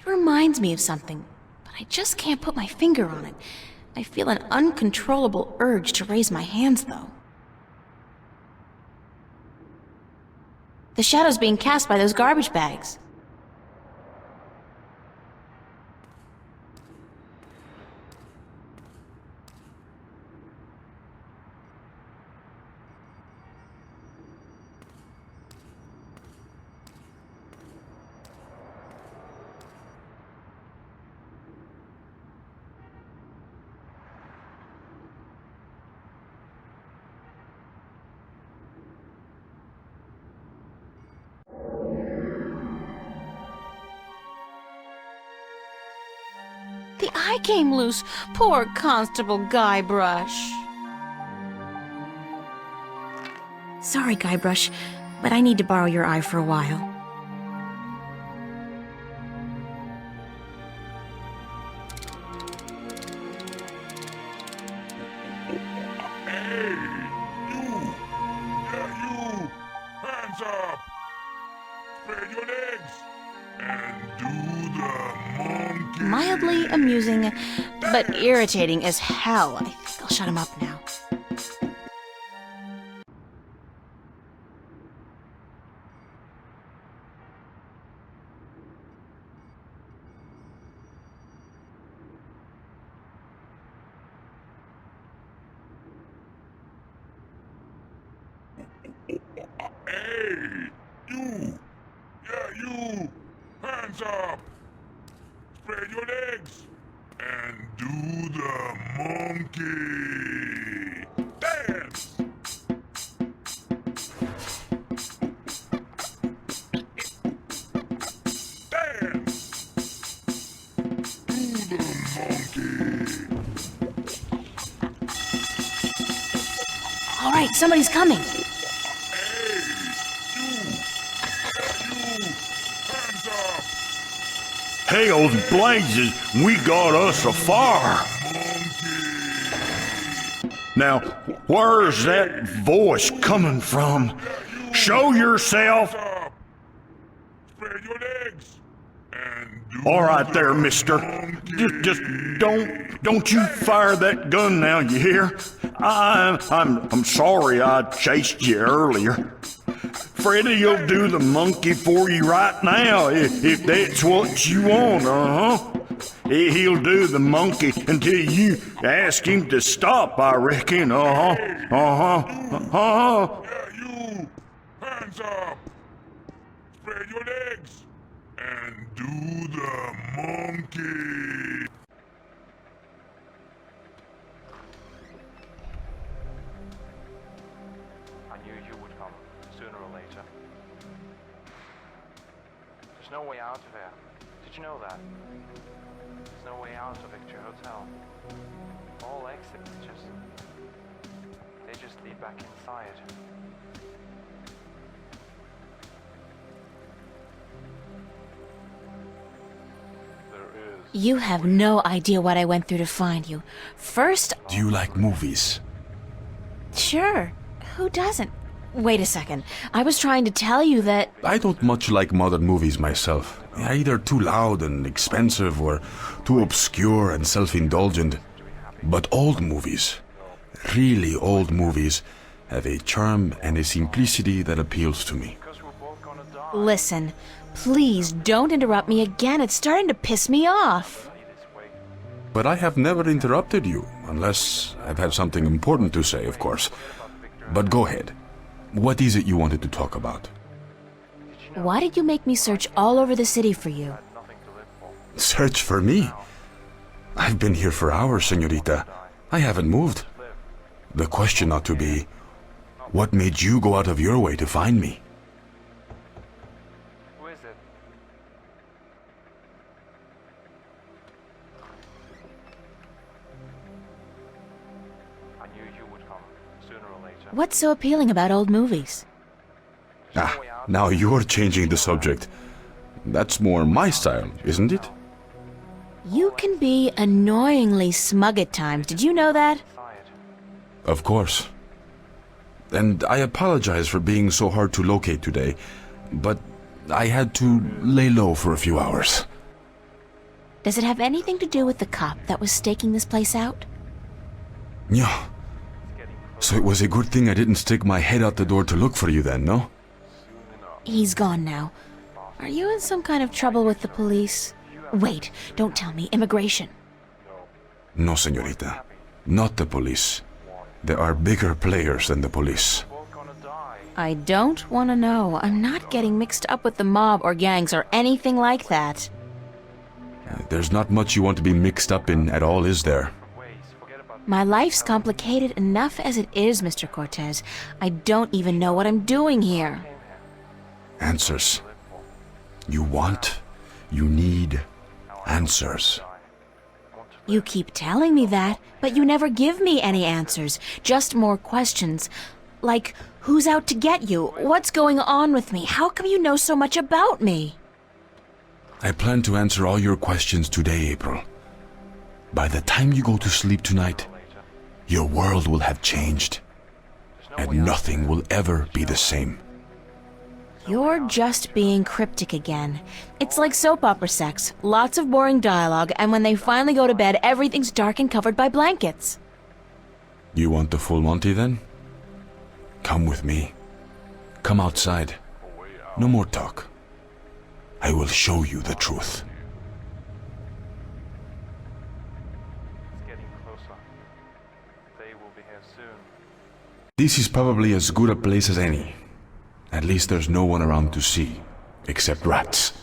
reminds me of something, but I just can't put my finger on it. I feel an uncontrollable urge to raise my hands, though. The shadow's being cast by those garbage bags. The eye came loose. Poor Constable Guybrush. Sorry, Guybrush, but I need to borrow your eye for a while. Hey, you! Yeah, you! Hands up! Spread your legs! And do the monkey! Mildly amusing, but irritating as hell. I think I'll shut him up now. Hey, you! Yeah, you! Hands up! Spread your legs! And do the monkey! Dance! Dance! Do the monkey! All right, somebody's coming. Hell's blazes, we got us a fire. Now, where's that voice coming from? Show yourself. Spread your legs. And do All right there, mister. Just don't you fire that gun now, you hear? I'm sorry I chased you earlier. Freddy'll do the monkey for you right now, if that's what you want, He'll do the monkey until you ask him to stop, I reckon, Yeah, you! Hands up! Spread your legs! And do the monkey! I knew you would come, sooner or later. There's no way out of here. Did you know that? There's no way out of Victory Hotel. All exits they just lead back inside. There is... You have no idea what I went through to find you. First, Do you like movies? sure, who doesn't? Wait a second. I was trying to tell you that... I don't much like modern movies myself. They're either too loud and expensive or too obscure and self-indulgent. But old movies, really old movies, have a charm and a simplicity that appeals to me. Because we're both gonna die. Listen, please don't interrupt me again. It's starting to piss me off. This way. But I have never interrupted you, unless I've had something important to say, of course. But go ahead. What is it you wanted to talk about? Why did you make me search all over the city for you? Nothing to live for. Search for me? I've been here for hours, señorita. I haven't moved. The question ought to be, what made you go out of your way to find me? Who is it? I knew you would come, sooner or later. What's so appealing about old movies? Ah, now you're changing the subject. That's more my style, isn't it? You can be annoyingly smug at times. Did you know that? Of course. And I apologize for being so hard to locate today, but I had to lay low for a few hours. Does it have anything to do with the cop that was staking this place out? Yeah. So it was a good thing I didn't stick my head out the door to look for you then, no? He's gone now. Are you in some kind of trouble with the police? Wait, don't tell me. Immigration. No, señorita. Not the police. There are bigger players than the police. Both gonna die. I don't want to know. I'm not getting mixed up with the mob or gangs or anything like that. There's not much you want to be mixed up in at all, is there? Ways, forget about My life's complicated enough as it is, Mr. Cortez. I don't even know what I'm doing here. Answers. You want, you need answers. You keep telling me that, but you never give me any answers. Just more questions. Like, who's out to get you? What's going on with me? How come you know so much about me? I plan to answer all your questions today, April. By the time you go to sleep tonight, your world will have changed, and nothing will ever be the same. You're just being cryptic again. It's like soap opera sex. Lots of boring dialogue, and when they finally go to bed, everything's dark and covered by blankets. You want the full Monty then? Come with me. Come outside. No more talk. I will show you the truth. it's getting closer. They will be here soon. This is probably as good a place as any. At least there's no one around to see, except rats.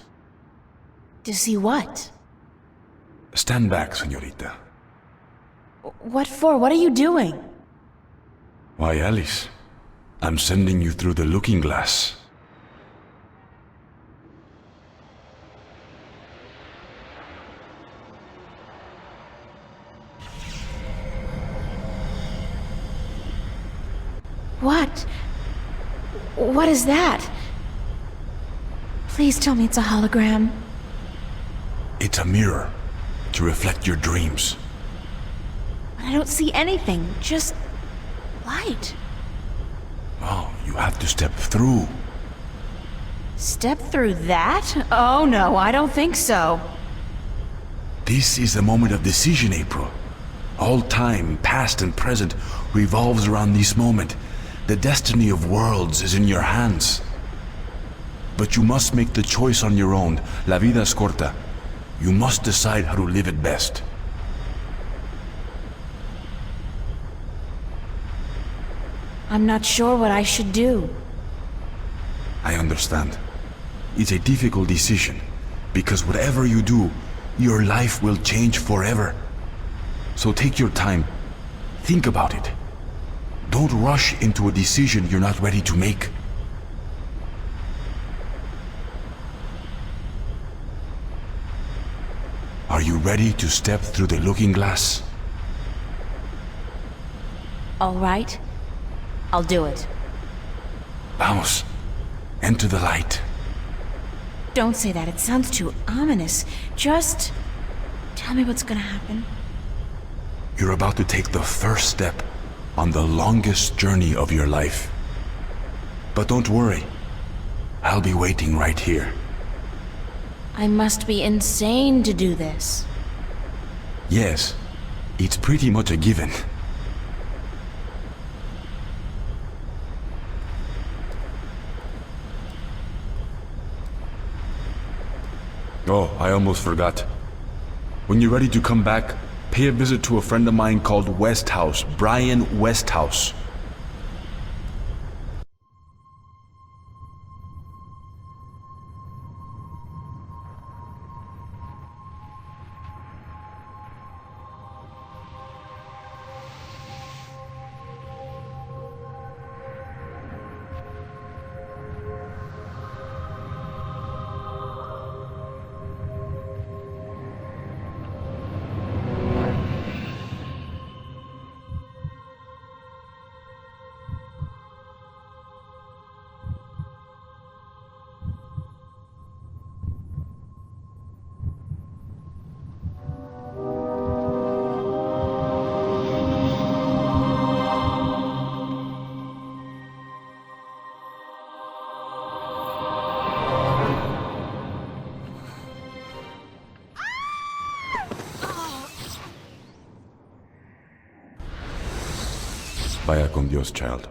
To see what? Stand back, señorita. What for? What are you doing? Why, Alice, I'm sending you through the looking glass. What? What is that? Please tell me it's a hologram. It's a mirror to reflect your dreams. I don't see anything, just light. Oh, you have to step through. Step through that? Oh no, I don't think so. This is the moment of decision, April. All time, past and present, revolves around this moment. The destiny of worlds is in your hands. But you must make the choice on your own. La vida es corta. You must decide how to live it best. I'm not sure what I should do. I understand. It's a difficult decision, because whatever you do, your life will change forever. So take your time. Think about it. Don't rush into a decision you're not ready to make. Are you ready to step through the looking glass? All right, I'll do it. Vamos. Enter the light. Don't say that, it sounds too ominous. Just tell me what's gonna happen. You're about to take the first step on the longest journey of your life. But don't worry. I'll be waiting right here. I must be insane to do this. Yes, it's pretty much a given. Oh, I almost forgot. When you're ready to come back, pay a visit to a friend of mine called Westhouse, Brian Westhouse. Vaya con Dios, child.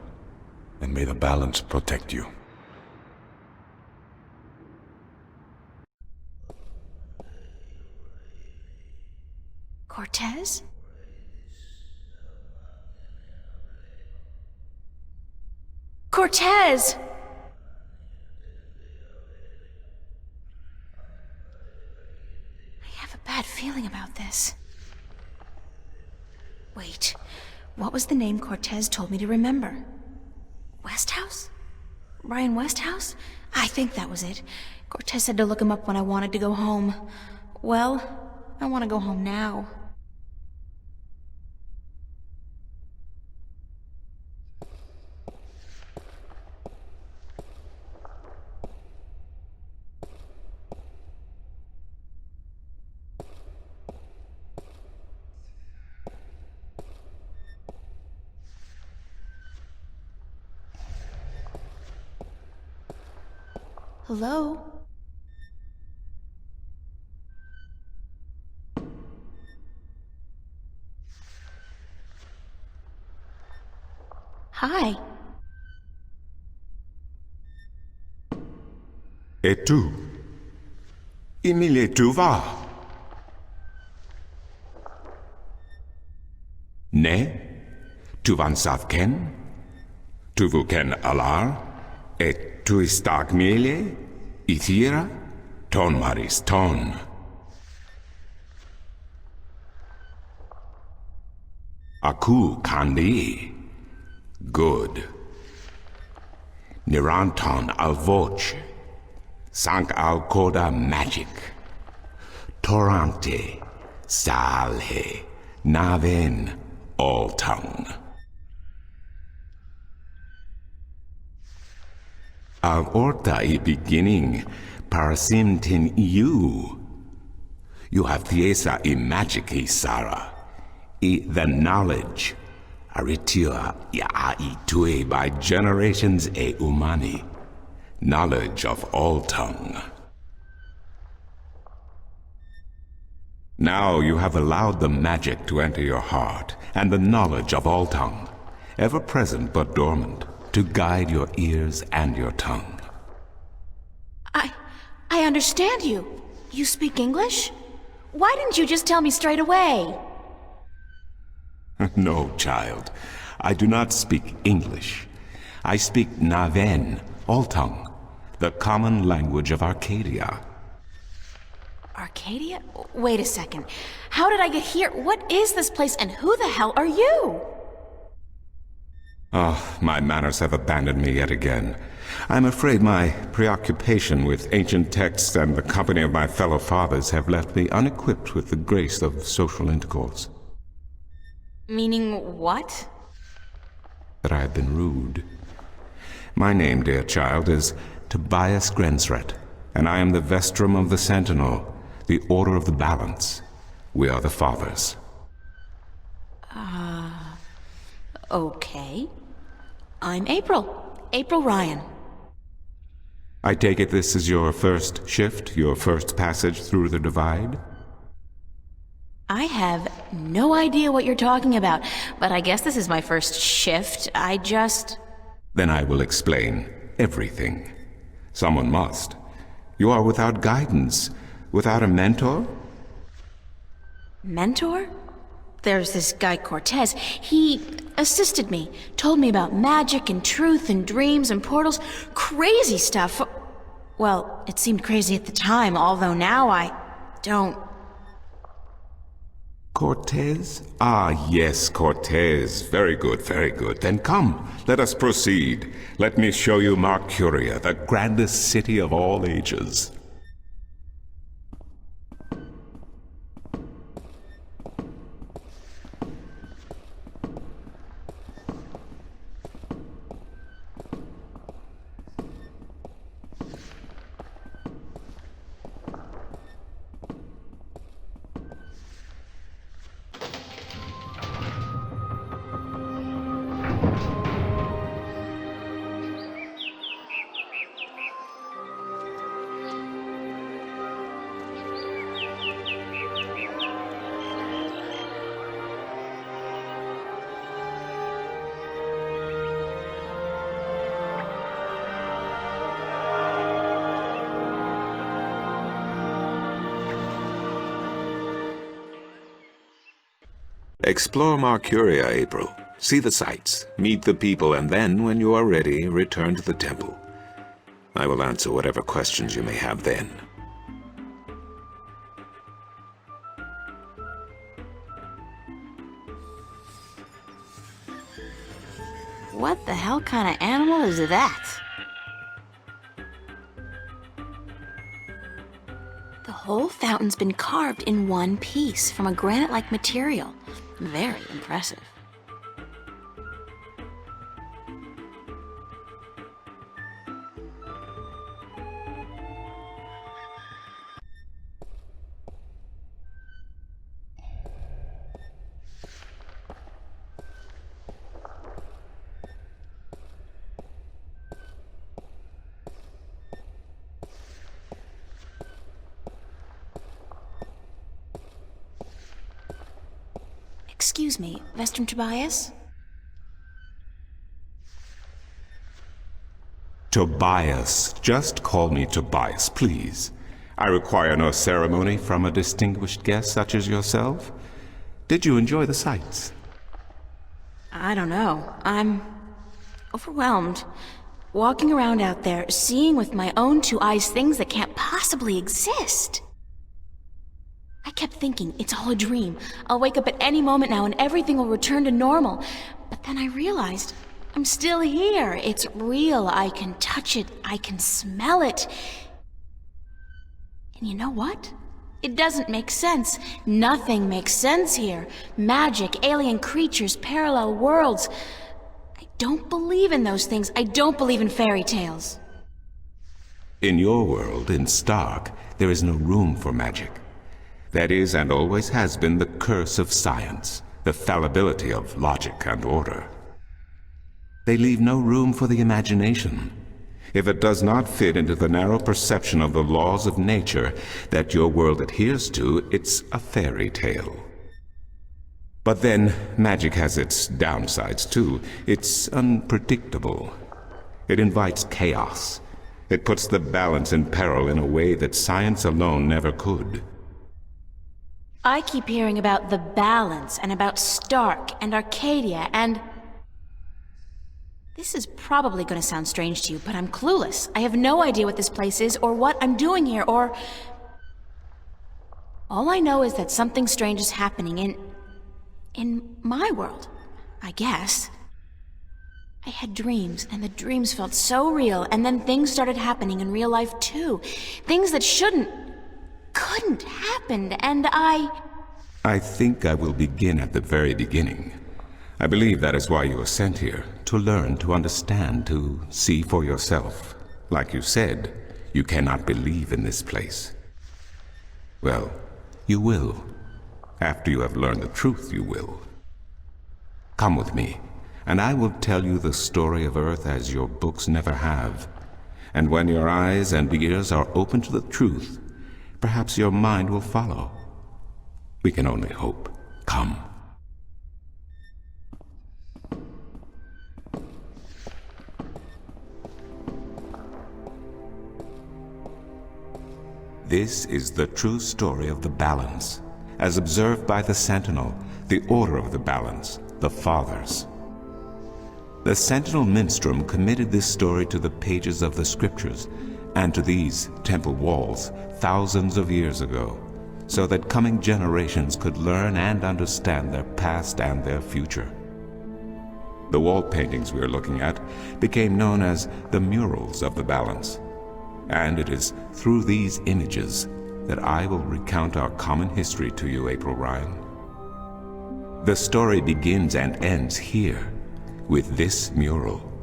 And may the balance protect you. Cortez? Cortez! I have a bad feeling about this. Wait, what was the name Cortez told me to remember? Westhouse? Brian Westhouse? I think that was it. Cortez said to look him up when I wanted to go home. Well, I want to go home now. Hello? Hi. Et tu? Emile, tu vas? Ne? Tu van sav ken? Tu vu ken alar? Et tu istak miele? Ithira? Ton maris ton. Aku kandi. Good. Niranton al voce. Sank al coda magic. Torante. Salhe. Naven. All tongue. Al orta I beginning, parasimtin you. You have thiesa I magici, Sarah. I the knowledge. Aritia ya I tue by generations e umani. Knowledge of all tongue. Now you have allowed the magic to enter your heart, and the knowledge of all tongue, ever present but dormant, to guide your ears and your tongue. I understand you. You speak English? Why didn't you just tell me straight away? No, child. I do not speak English. I speak Naven, all tongue, the common language of Arcadia. Arcadia? Wait a second. How did I get here? What is this place, and who the hell are you? Oh, my manners have abandoned me yet again. I'm afraid my preoccupation with ancient texts and the company of my fellow fathers have left me unequipped with the grace of social intercourse. Meaning what? That I have been rude. My name, dear child, is Tobias Grensret, and I am the Vestrum of the Sentinel, the Order of the Balance. We are the Fathers. Okay. I'm April. April Ryan. I take it this is your first shift, your first passage through the Divide? I have no idea what you're talking about, but I guess this is my first shift. Then I will explain everything. Someone must. You are without guidance, without a mentor? Mentor? There's this guy Cortez. He assisted me, told me about magic and truth and dreams and portals. Crazy stuff. Well, it seemed crazy at the time, although now I don't. Cortez? Ah, yes, Cortez. Very good, very good. Then come, let us proceed. Let me show you Mercuria, the grandest city of all ages. Explore Marcuria, April. See the sights, meet the people, and then, when you are ready, return to the temple. I will answer whatever questions you may have then. What the hell kind of animal is that? The whole fountain's been carved in one piece from a granite-like material. Very impressive. Excuse me, Vestrum Tobias? Tobias. Just call me Tobias, please. I require no ceremony from a distinguished guest such as yourself. Did you enjoy the sights? I don't know. I'm overwhelmed. Walking around out there, seeing with my own two eyes things that can't possibly exist. I kept thinking, it's all a dream. I'll wake up at any moment now and everything will return to normal. But then I realized, I'm still here. It's real. I can touch it. I can smell it. And you know what? It doesn't make sense. Nothing makes sense here. Magic, alien creatures, parallel worlds. I don't believe in those things. I don't believe in fairy tales. In your world, in Stark, there is no room for magic. That is, and always has been, the curse of science, the fallibility of logic and order. They leave no room for the imagination. If it does not fit into the narrow perception of the laws of nature that your world adheres to, it's a fairy tale. But then, magic has its downsides too. It's unpredictable. It invites chaos. It puts the balance in peril in a way that science alone never could. I keep hearing about the balance and about Stark and Arcadia and... This is probably going to sound strange to you, but I'm clueless. I have no idea what this place is or what I'm doing here or... All I know is that something strange is happening in my world, I guess. I had dreams, and the dreams felt so real, and then things started happening in real life too. Things that couldn't happen, and I think I will begin at the very beginning. I believe that is why you were sent here, to learn, to understand, to see for yourself. Like you said, you cannot believe in this place. Well, you will. After you have learned the truth, you will. Come with me, and I will tell you the story of Earth as your books never have. And when your eyes and ears are open to the truth, perhaps your mind will follow. We can only hope. Come. This is the true story of the balance, as observed by the Sentinel, the Order of the Balance, the Fathers. The Sentinel Minstrom committed this story to the pages of the scriptures and to these temple walls thousands of years ago, so that coming generations could learn and understand their past and their future. The wall paintings we are looking at became known as the murals of the balance, and it is through these images that I will recount our common history to you, April Ryan. The story begins and ends here, with this mural.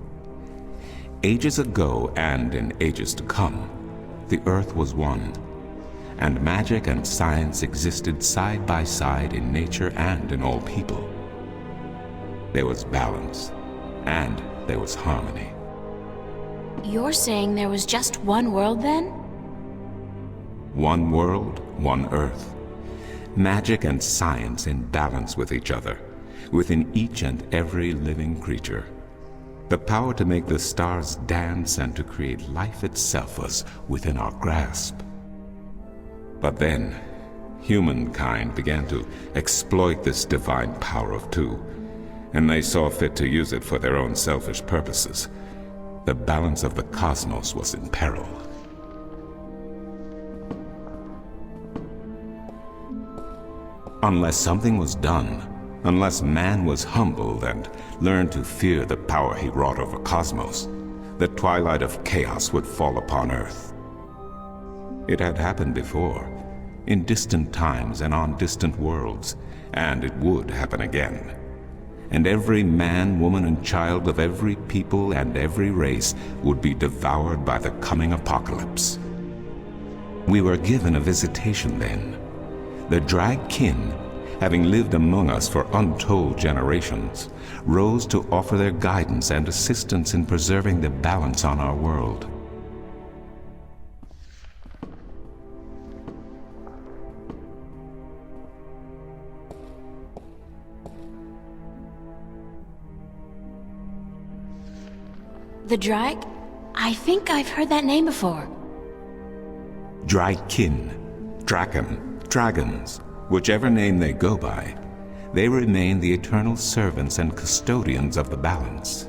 Ages ago and in ages to come, the earth was one, and magic and science existed side by side in nature and in all people. There was balance, and there was harmony. You're saying there was just one world then? One world, one earth. Magic and science in balance with each other, within each and every living creature. The power to make the stars dance and to create life itself was within our grasp. But then, humankind began to exploit this divine power of two, and they saw fit to use it for their own selfish purposes. The balance of the cosmos was in peril. Unless something was done, unless man was humbled and learned to fear the power he wrought over cosmos, the twilight of chaos would fall upon Earth. It had happened before, in distant times and on distant worlds, and it would happen again. And every man, woman, and child of every people and every race would be devoured by the coming apocalypse. We were given a visitation then. The Drag Kin, having lived among us for untold generations, rose to offer their guidance and assistance in preserving the balance on our world. The Drag? I think I've heard that name before. Drag Kin, Draken, Dragons, whichever name they go by, they remain the eternal servants and custodians of the balance.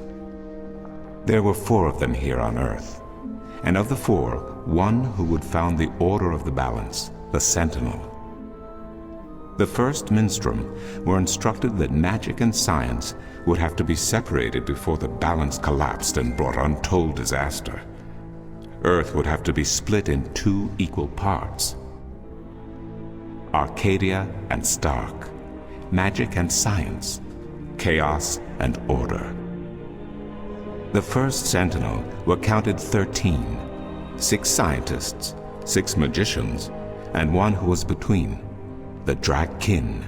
There were 4 of them here on Earth, and of the 4, one who would found the order of the balance, the Sentinel. The first Minstrum were instructed that magic and science would have to be separated before the balance collapsed and brought untold disaster. Earth would have to be split in 2 equal parts. Arcadia and Stark, magic and science, chaos and order. The first Sentinel were counted 13, 6 scientists, 6 magicians, and one who was between, the Drag Kin,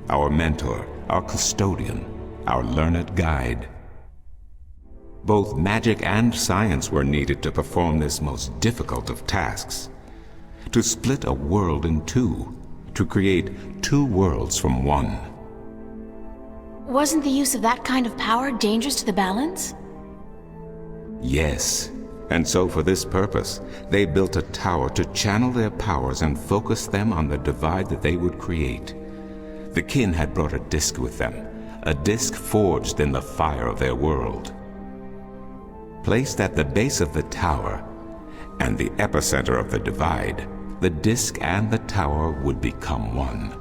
our mentor, our custodian, our learned guide. Both magic and science were needed to perform this most difficult of tasks, to split a world in 2, to create 2 worlds from one. Wasn't the use of that kind of power dangerous to the balance? Yes, and so for this purpose, they built a tower to channel their powers and focus them on the divide that they would create. The Kin had brought a disc with them, a disc forged in the fire of their world. Placed at the base of the tower and the epicenter of the divide, the disc and the tower would become one,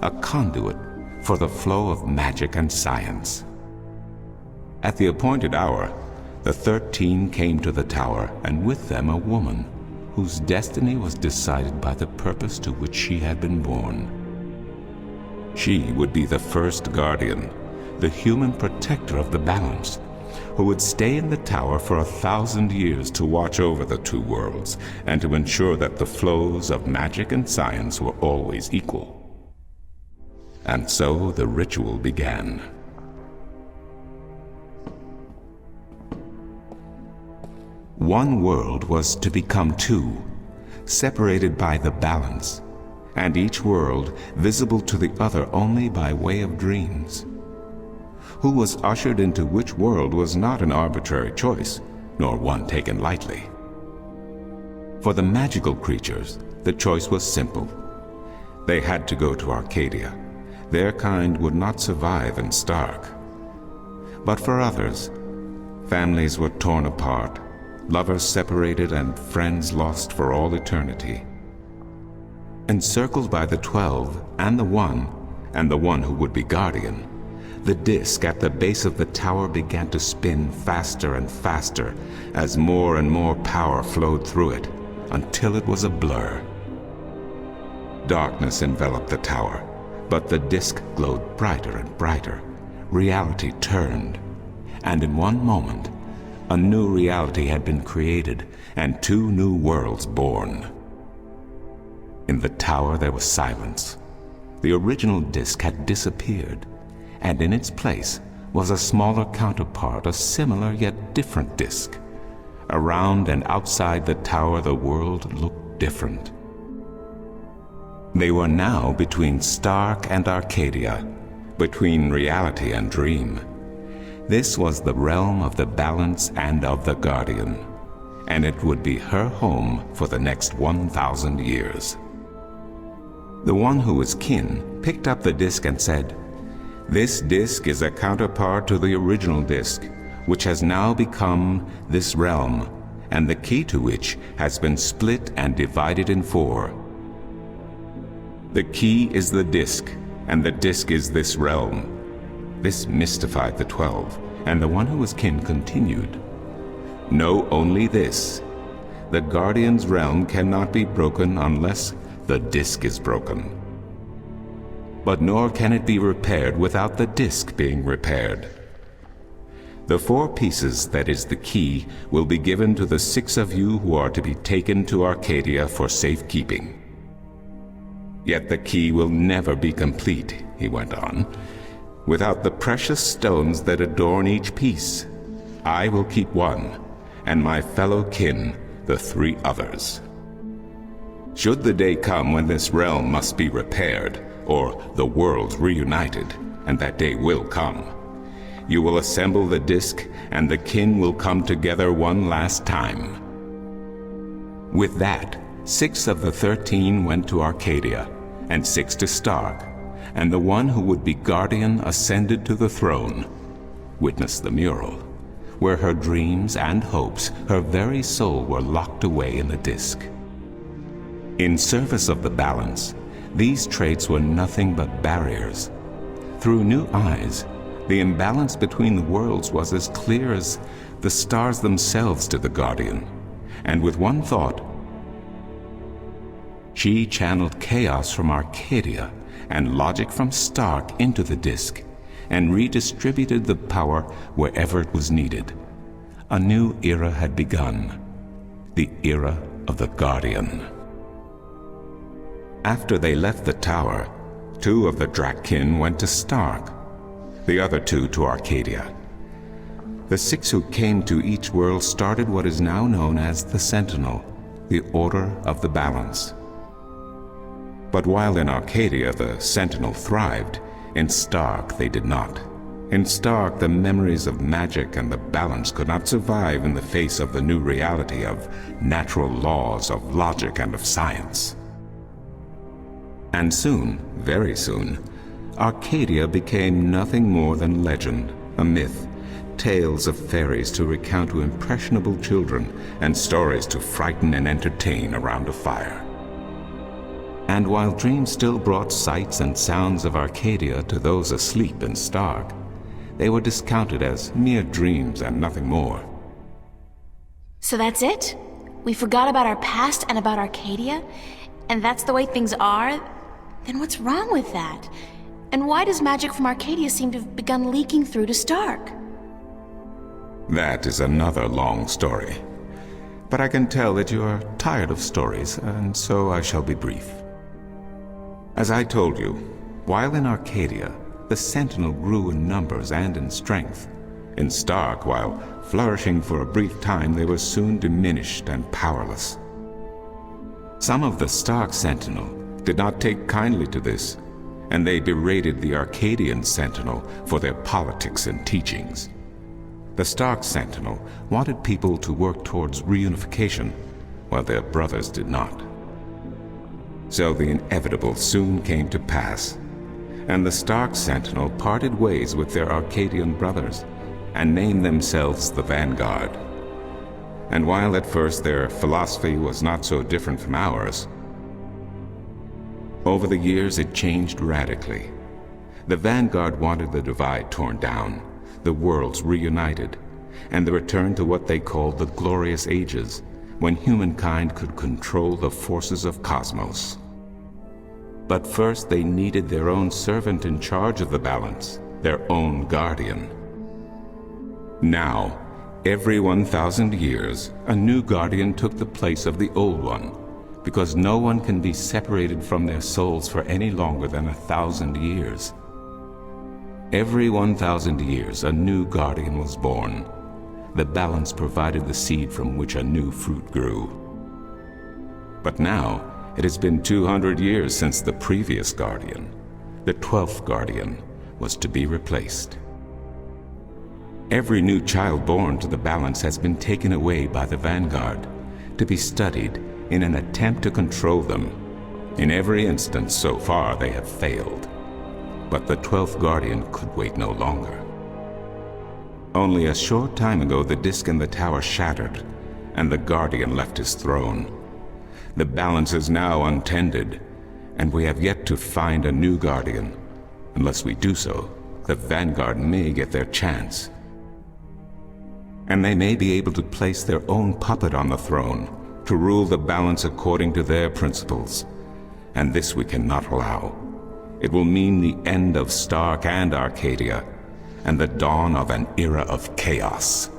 a conduit for the flow of magic and science. At the appointed hour, the 13 came to the tower, and with them a woman whose destiny was decided by the purpose to which she had been born. She would be the first guardian, the human protector of the balance, who would stay in the tower for 1,000 years to watch over the 2 worlds and to ensure that the flows of magic and science were always equal. And so the ritual began. One world was to become 2, separated by the balance, and each world visible to the other only by way of dreams. Who was ushered into which world was not an arbitrary choice, nor one taken lightly. For the magical creatures, the choice was simple. They had to go to Arcadia. Their kind would not survive in Stark. But for others, families were torn apart, lovers separated, and friends lost for all eternity. Encircled by the 12 and the one who would be guardian, the disc at the base of the tower began to spin faster and faster as more and more power flowed through it, until it was a blur. Darkness enveloped the tower, but the disc glowed brighter and brighter. Reality turned, and in one moment, a new reality had been created and 2 new worlds born. In the tower there was silence. The original disc had disappeared, and in its place was a smaller counterpart, a similar yet different disc. Around and outside the tower the world looked different. They were now between Stark and Arcadia, between reality and dream. This was the realm of the balance and of the guardian, and it would be her home for the next 1,000 years. The one who was kin picked up the disc and said, "This disc is a counterpart to the original disc, which has now become this realm, and the key to which has been split and divided in 4. The key is the disc, and the disc is this realm." This mystified the 12, and the one who was kin continued, "Know only this. The Guardian's realm cannot be broken unless the disc is broken. But nor can it be repaired without the disc being repaired. The 4 pieces that is the key will be given to the 6 of you who are to be taken to Arcadia for safekeeping. Yet the key will never be complete," he went on, "without the precious stones that adorn each piece. I will keep 1, and my fellow kin the 3 others. Should the day come when this realm must be repaired, or the worlds reunited, and that day will come, you will assemble the disc, and the kin will come together one last time." With that, 6 of the 13 went to Arcadia, and 6 to Stark, and the one who would be guardian ascended to the throne. Witness the mural, where her dreams and hopes, her very soul, were locked away in the disc. In service of the balance, these traits were nothing but barriers. Through new eyes, the imbalance between the worlds was as clear as the stars themselves to the Guardian, and with one thought, she channeled chaos from Arcadia and logic from Stark into the disc, and redistributed the power wherever it was needed. A new era had begun, the era of the Guardian. After they left the tower, 2 of the Drakkin went to Stark, the other 2 to Arcadia. The 6 who came to each world started what is now known as the Sentinel, the Order of the Balance. But while in Arcadia the Sentinel thrived, in Stark they did not. In Stark, the memories of magic and the balance could not survive in the face of the new reality of natural laws, of logic, and of science. And soon, very soon, Arcadia became nothing more than legend, a myth, tales of fairies to recount to impressionable children, and stories to frighten and entertain around a fire. And while dreams still brought sights and sounds of Arcadia to those asleep in Stark, they were discounted as mere dreams and nothing more. So that's it? We forgot about our past and about Arcadia? And that's the way things are? Then what's wrong with that? And why does magic from Arcadia seem to have begun leaking through to Stark? That is another long story. But I can tell that you are tired of stories, and so I shall be brief. As I told you, while in Arcadia, the Sentinel grew in numbers and in strength. In Stark, while flourishing for a brief time, they were soon diminished and powerless. Some of the Stark Sentinel did not take kindly to this, and they berated the Arcadian Sentinel for their politics and teachings. The Stark Sentinel wanted people to work towards reunification, while their brothers did not. So the inevitable soon came to pass, and the Stark Sentinel parted ways with their Arcadian brothers, and named themselves the Vanguard. And while at first their philosophy was not so different from ours, over the years it changed radically. The Vanguard wanted the divide torn down, the worlds reunited, and the return to what they called the Glorious Ages, when humankind could control the forces of cosmos. But first they needed their own servant in charge of the balance, their own guardian. Now, every 1,000 years, a new guardian took the place of the old one, because no one can be separated from their souls for any longer than 1,000 years. Every 1,000 years, a new guardian was born. The balance provided the seed from which a new fruit grew. But now, it has been 200 years since the previous guardian, the 12th guardian, was to be replaced. Every new child born to the balance has been taken away by the Vanguard, to be studied in an attempt to control them, In every instance so far, they have failed. But the 12th Guardian could wait no longer. Only a short time ago, the disk in the tower shattered, and the Guardian left his throne. The balance is now untended, and we have yet to find a new Guardian. Unless we do so, the Vanguard may get their chance. And they may be able to place their own puppet on the throne, to rule the balance according to their principles. And this we cannot allow. It will mean the end of Stark and Arcadia, and the dawn of an era of chaos.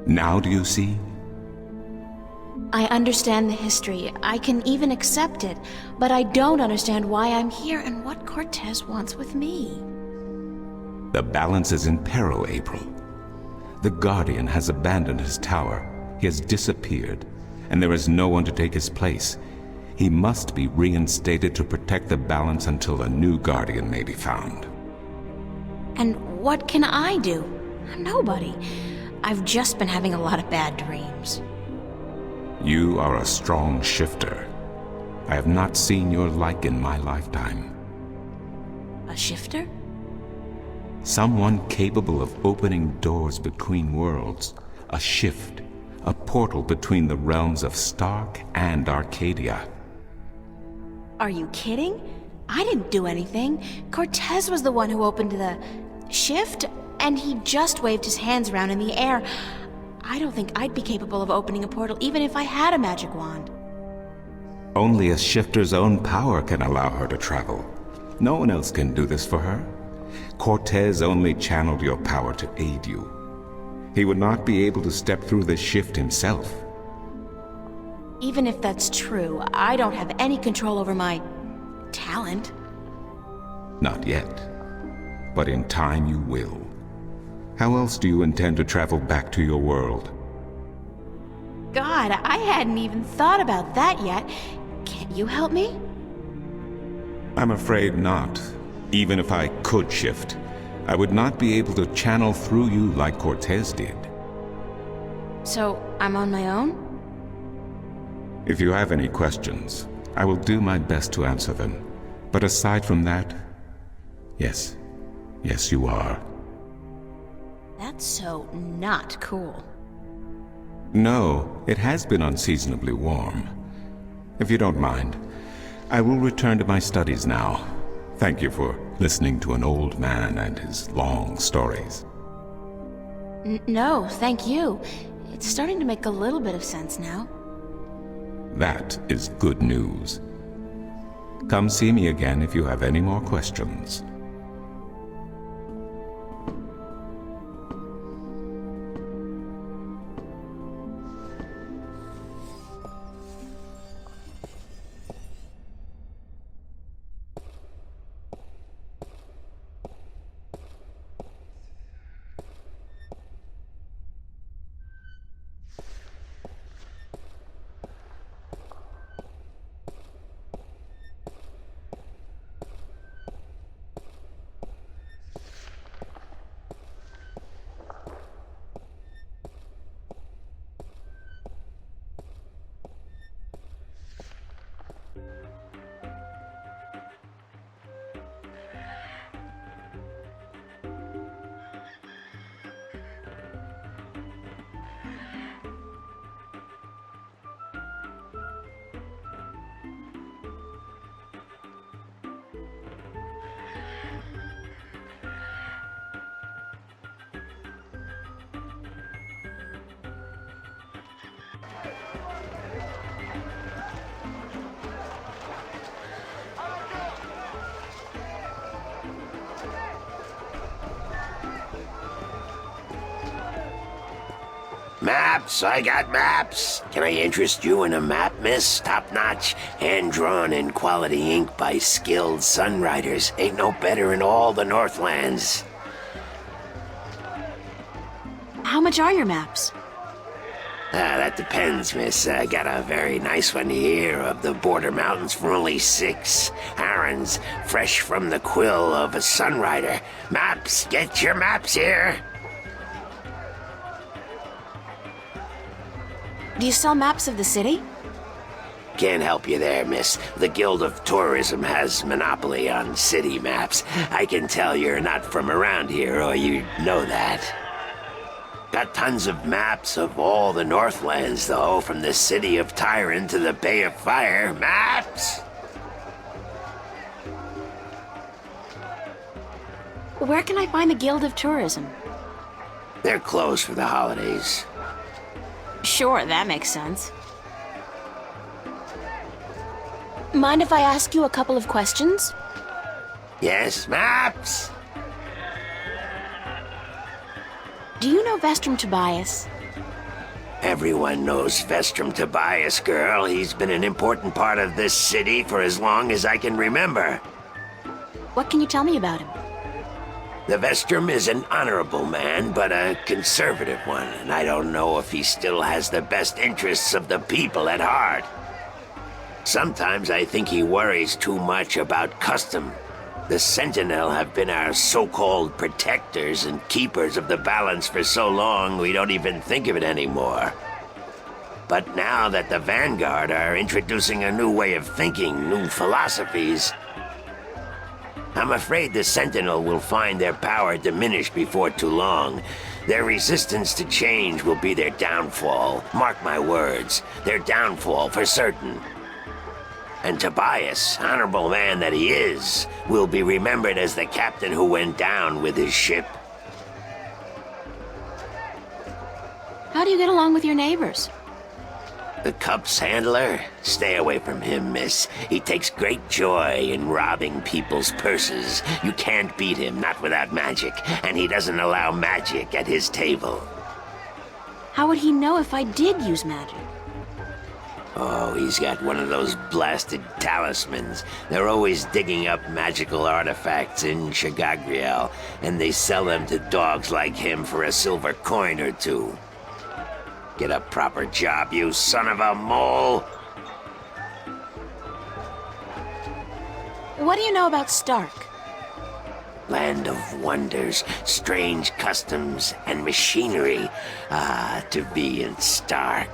Now do you see? I understand the history. I can even accept it. But I don't understand why I'm here and what Cortez wants with me. The balance is in peril, April. The Guardian has abandoned his tower. He has disappeared, and there is no one to take his place. He must be reinstated to protect the balance until a new Guardian may be found. And what can I do? I'm nobody. I've just been having a lot of bad dreams. You are a strong shifter. I have not seen your like in my lifetime. A shifter? Someone capable of opening doors between worlds. A shift. A portal between the realms of Stark and Arcadia. Are you kidding? I didn't do anything. Cortez was the one who opened the shift, and he just waved his hands around in the air. I don't think I'd be capable of opening a portal even if I had a magic wand. Only a shifter's own power can allow her to travel. No one else can do this for her. Cortez only channeled your power to aid you. He would not be able to step through the shift himself. Even if that's true, I don't have any control over my talent. Not yet. But in time you will. How else do you intend to travel back to your world? God, I hadn't even thought about that yet. Can't you help me? I'm afraid not. Even if I could shift, I would not be able to channel through you like Cortez did. So, I'm on my own? If you have any questions, I will do my best to answer them. But aside from that, yes, you are. That's so not cool. No, it has been unseasonably warm. If you don't mind, I will return to my studies now. Thank you for listening to an old man and his long stories. No, thank you. It's starting to make a little bit of sense now. That is good news. Come see me again if you have any more questions. Maps, I got maps. Can I interest you in a map, miss? Top-notch, hand-drawn in quality ink by skilled sunriders. Ain't no better in all the Northlands. How much are your maps? That depends, miss. I got a very nice one here of the Border Mountains for only 6. Aaron's fresh from the quill of a sunrider. Maps, get your maps here. Do you sell maps of the city? Can't help you there, miss. The Guild of Tourism has monopoly on city maps. I can tell you're not from around here, or you'd know that. Got tons of maps of all the Northlands, though, from the city of Tyron to the Bay of Fire. Maps! Where can I find the Guild of Tourism? They're closed for the holidays. Sure, that makes sense. Mind if I ask you a couple of questions? Yes, maps! Do you know Vestrum Tobias? Everyone knows Vestrum Tobias, girl. He's been an important part of this city for as long as I can remember. What can you tell me about him? The Vestrum is an honorable man, but a conservative one, and I don't know if he still has the best interests of the people at heart. Sometimes I think he worries too much about custom. The Sentinel have been our so-called protectors and keepers of the balance for so long we don't even think of it anymore. But now that the Vanguard are introducing a new way of thinking, new philosophies, I'm afraid the Sentinel will find their power diminish before too long. Their resistance to change will be their downfall. Mark my words, their downfall for certain. And Tobias, honorable man that he is, will be remembered as the captain who went down with his ship. How do you get along with your neighbors? The Cups handler? Stay away from him, miss. He takes great joy in robbing people's purses. You can't beat him, not without magic, and he doesn't allow magic at his table. How would he know if I did use magic? Oh, he's got one of those blasted talismans. They're always digging up magical artifacts in Shagagriel, and they sell them to dogs like him for a silver coin or two. Get a proper job, you son of a mole! What do you know about Stark? Land of wonders, strange customs, and machinery. Ah, to be in Stark.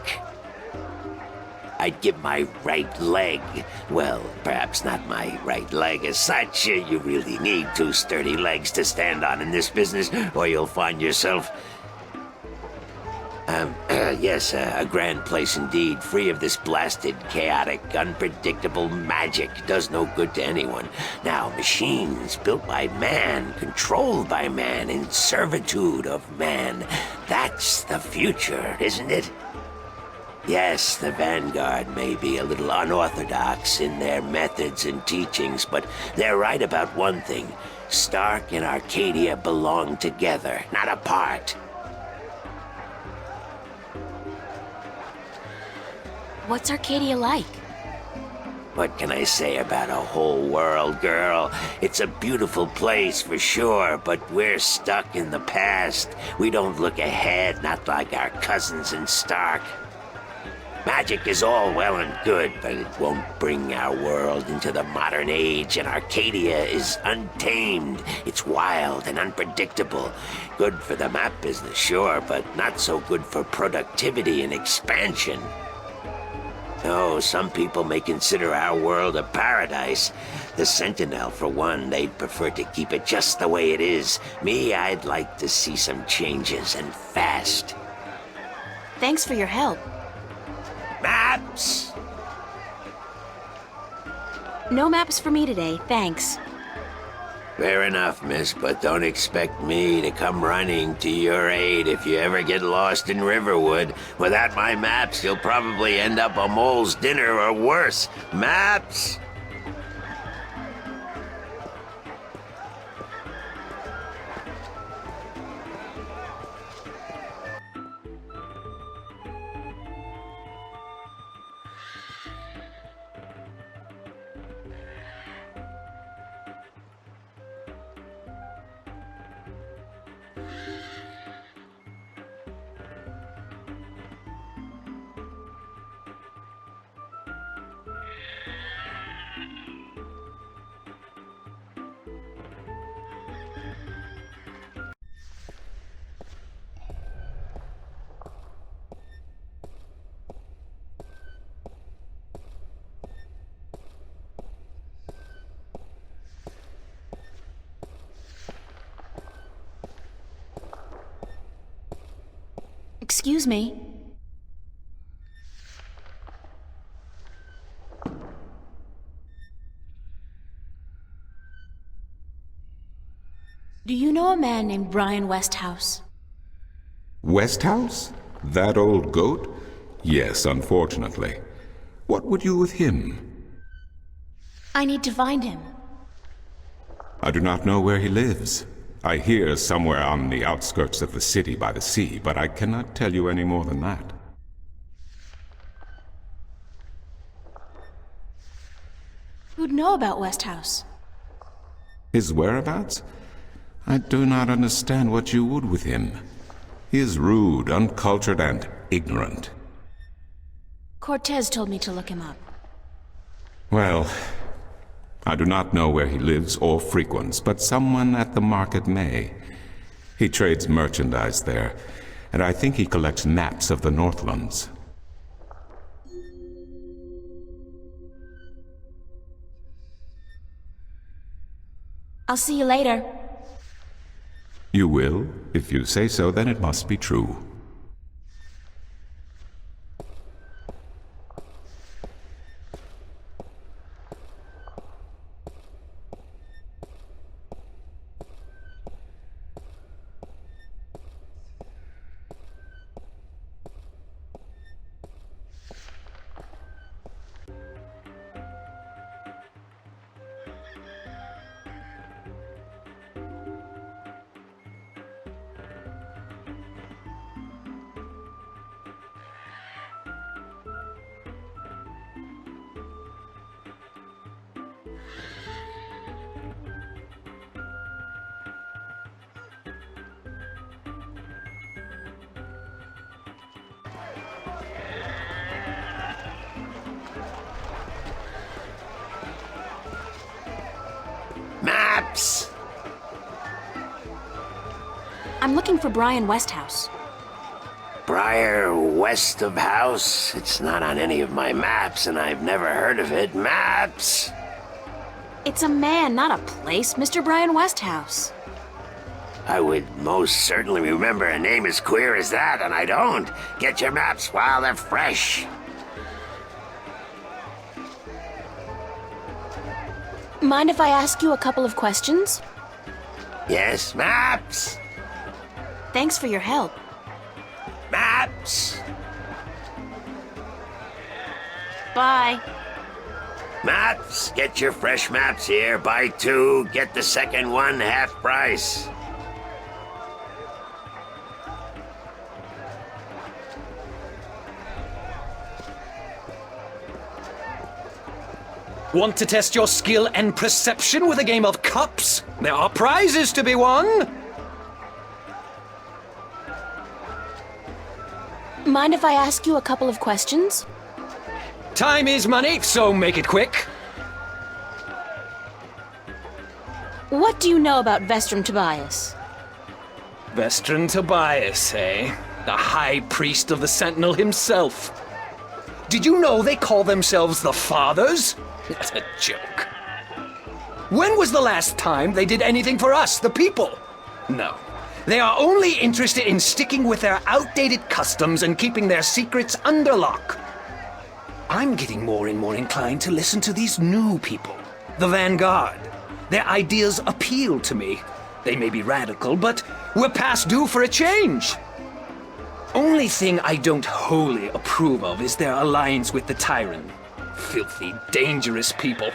I'd give my right leg. Well, perhaps not my right leg as such. You really need two sturdy legs to stand on in this business, or you'll find yourself... yes, a grand place indeed, free of this blasted, chaotic, unpredictable magic. Does no good to anyone. Now, machines built by man, controlled by man, in servitude of man. That's the future, isn't it? Yes, the Vanguard may be a little unorthodox in their methods and teachings, but they're right about one thing. Stark and Arcadia belong together, not apart. What's Arcadia like? What can I say about a whole world, girl? It's a beautiful place for sure, but we're stuck in the past. We don't look ahead, not like our cousins in Stark. Magic is all well and good, but it won't bring our world into the modern age, and Arcadia is untamed. It's wild and unpredictable. Good for the map business, sure, but not so good for productivity and expansion. No, some people may consider our world a paradise. The Sentinel, for one, they'd prefer to keep it just the way it is. Me, I'd like to see some changes, and fast. Thanks for your help. Maps! No maps for me today, thanks. Fair enough, miss, but don't expect me to come running to your aid if you ever get lost in Riverwood. Without my maps, you'll probably end up a mole's dinner or worse. Maps! Excuse me. Do you know a man named Brian Westhouse? Westhouse? That old goat? Yes, unfortunately. What would you with him? I need to find him. I do not know where he lives. I hear somewhere on the outskirts of the city by the sea, but I cannot tell you any more than that. Who'd know about Westhouse? His whereabouts? I do not understand what you would with him. He is rude, uncultured, and ignorant. Cortez told me to look him up. Well, I do not know where he lives or frequents, but someone at the market may. He trades merchandise there, and I think he collects maps of the Northlands. I'll see you later. You will? If you say so, then it must be true. Maps! I'm looking for Brian Westhouse. Briar West of House? It's not on any of my maps, and I've never heard of it. Maps! It's a man, not a place, Mr. Brian Westhouse. I would most certainly remember a name as queer as that, and I don't. Get your maps while they're fresh. Mind if I ask you a couple of questions? Yes, maps! Thanks for your help. Maps! Bye. Maps! Get your fresh maps here. Buy 2, get the second one half price. Want to test your skill and perception with a game of cups? There are prizes to be won! Mind if I ask you a couple of questions? Time is money, so make it quick. What do you know about Vestrum Tobias? Vestron Tobias, eh? The High Priest of the Sentinel himself. Did you know they call themselves the Fathers? That's a joke. When was the last time they did anything for us, the people? No. They are only interested in sticking with their outdated customs and keeping their secrets under lock. I'm getting more and more inclined to listen to these new people, the Vanguard. Their ideas appeal to me. They may be radical, but we're past due for a change. Only thing I don't wholly approve of is their alliance with the Tyrant. Filthy, dangerous people.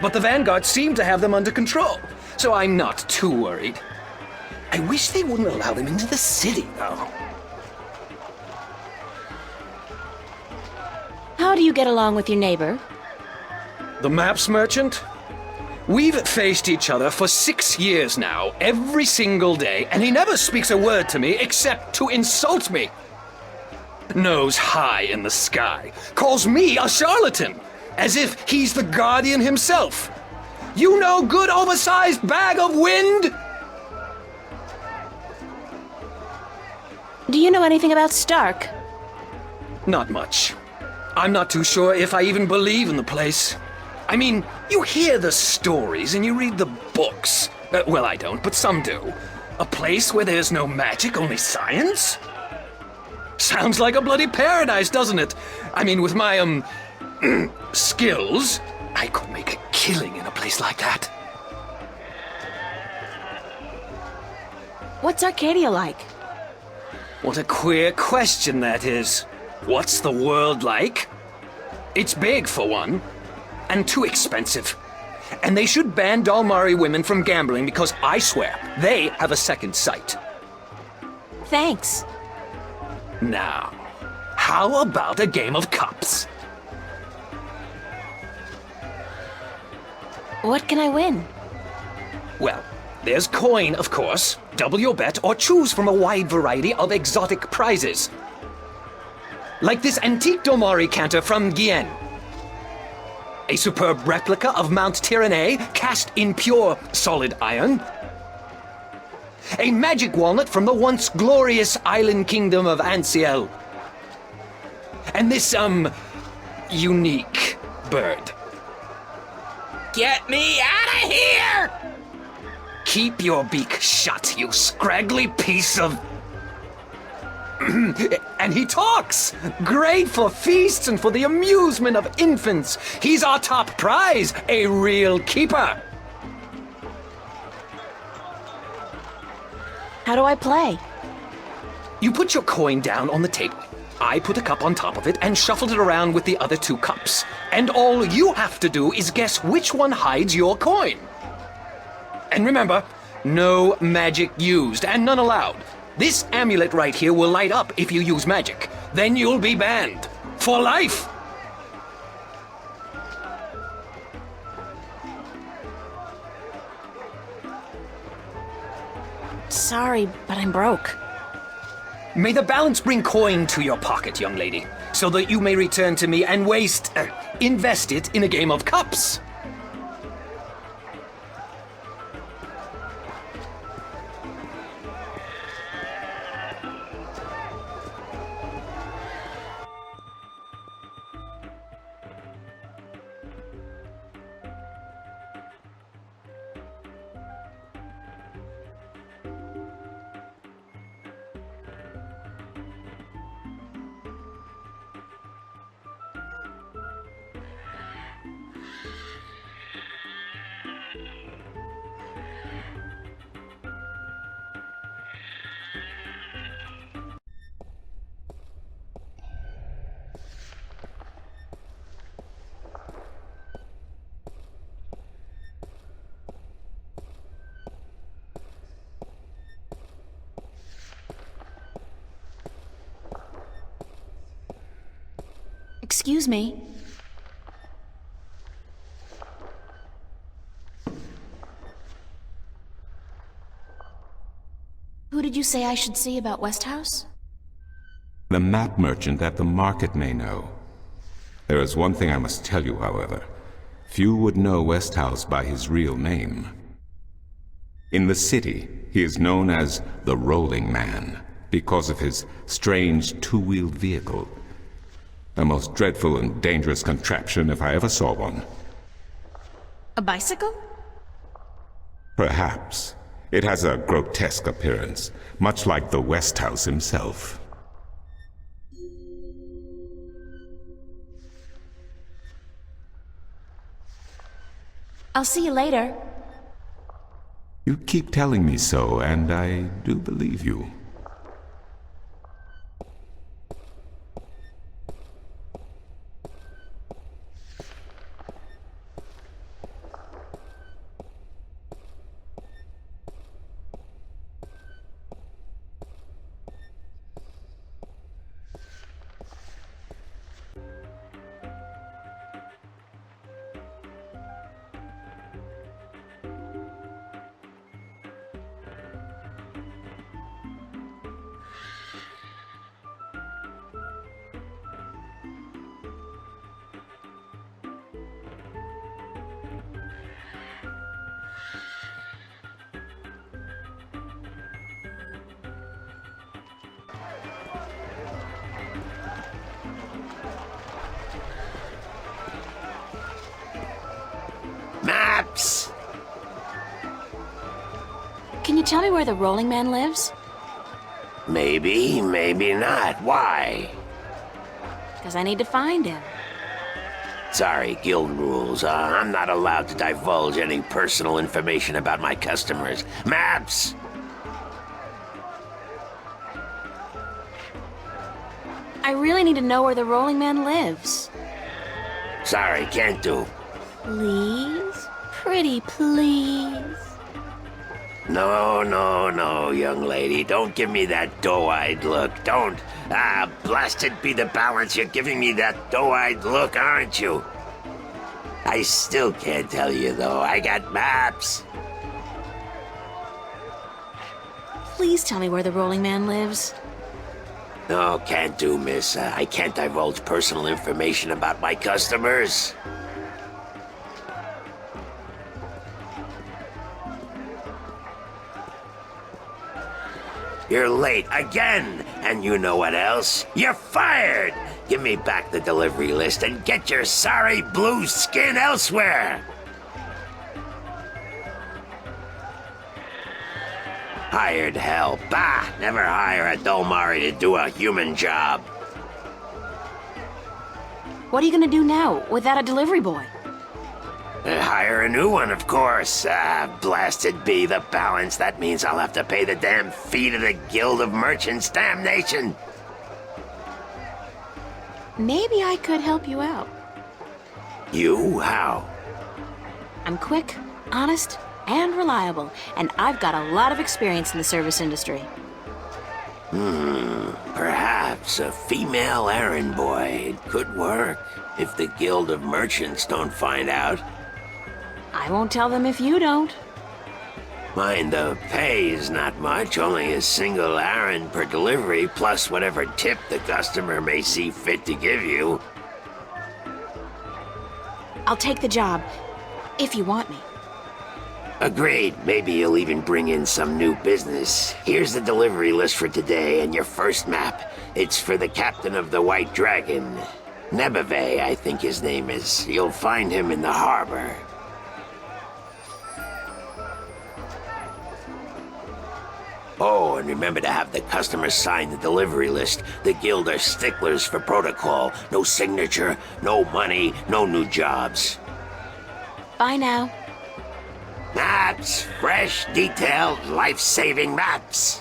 But the Vanguard seem to have them under control, so I'm not too worried. I wish they wouldn't allow them into the city, though. How do you get along with your neighbor? The maps merchant? We've faced each other for 6 years now, every single day, and he never speaks a word to me except to insult me. Nose high in the sky, calls me a charlatan, as if he's the Guardian himself. You no good oversized bag of wind? Do you know anything about Stark? Not much. I'm not too sure if I even believe in the place. I mean, you hear the stories and you read the books. Well, I don't, but some do. A place where there's no magic, only science? Sounds like a bloody paradise, doesn't it? I mean, with my, skills, I could make a killing in a place like that. What's Arcadia like? What a queer question that is. What's the world like? It's big, for one, and too expensive. And they should ban Dalmari women from gambling because I swear, they have a second sight. Thanks. Now, how about a game of cups? What can I win? Well, there's coin, of course. Double your bet or choose from a wide variety of exotic prizes. Like this antique Dalmari canter from Guyenne. A superb replica of Mount Tyranny cast in pure solid iron. A magic walnut from the once glorious island kingdom of Ansiel. And this, unique bird. Get me out of here! Keep your beak shut, you scraggly piece of... And he talks! Great for feasts and for the amusement of infants. He's our top prize, a real keeper. How do I play? You put your coin down on the table. I put a cup on top of it and shuffled it around with the other 2 cups. And all you have to do is guess which one hides your coin. And remember, no magic used and none allowed. This amulet right here will light up if you use magic. Then you'll be banned. For life! Sorry, but I'm broke. May the balance bring coin to your pocket, young lady, so that you may return to me and invest it in a game of cups. Excuse me. Who did you say I should see about Westhouse? The map merchant at the market may know. There is one thing I must tell you, however. Few would know Westhouse by his real name. In the city, he is known as the Rolling Man because of his strange two-wheeled vehicle. A most dreadful and dangerous contraption if I ever saw one. A bicycle? Perhaps. It has a grotesque appearance, much like the Westhouse himself. I'll see you later. You keep telling me so, and I do believe you. Maps! Can you tell me where the Rolling Man lives? Maybe, maybe not. Why? Because I need to find him. Sorry, guild rules. I'm not allowed to divulge any personal information about my customers. Maps! I really need to know where the Rolling Man lives. Sorry, can't do. Please? Pretty please? No, no, no, young lady. Don't give me that doe-eyed look. Don't. Blasted be the balance. You're giving me that doe-eyed look, aren't you? I still can't tell you, though. I got maps. Please tell me where the Rolling Man lives. No, can't do, miss. I can't divulge personal information about my customers. You're late again, and you know what else? You're fired! Give me back the delivery list and get your sorry blue skin elsewhere! Hired hell. Bah! Never hire a Dolmari to do a human job. What are you gonna do now, without a delivery boy? Hire a new one, of course. Blasted be the balance. That means I'll have to pay the damn fee to the Guild of Merchants. Damnation! Maybe I could help you out. You? How? I'm quick, honest, and reliable, and I've got a lot of experience in the service industry. Perhaps a female errand boy. It could work, if the Guild of Merchants don't find out. I won't tell them if you don't. Mind, the pay is not much, only a single errand per delivery, plus whatever tip the customer may see fit to give you. I'll take the job, if you want me. Agreed. Maybe you'll even bring in some new business. Here's the delivery list for today and your first map. It's for the captain of the White Dragon. Nebeve, I think his name is. You'll find him in the harbor. Oh, and remember to have the customer sign the delivery list. The Guild are sticklers for protocol. No signature, no money, no new jobs. Bye now. Maps! Fresh, detailed, life-saving maps!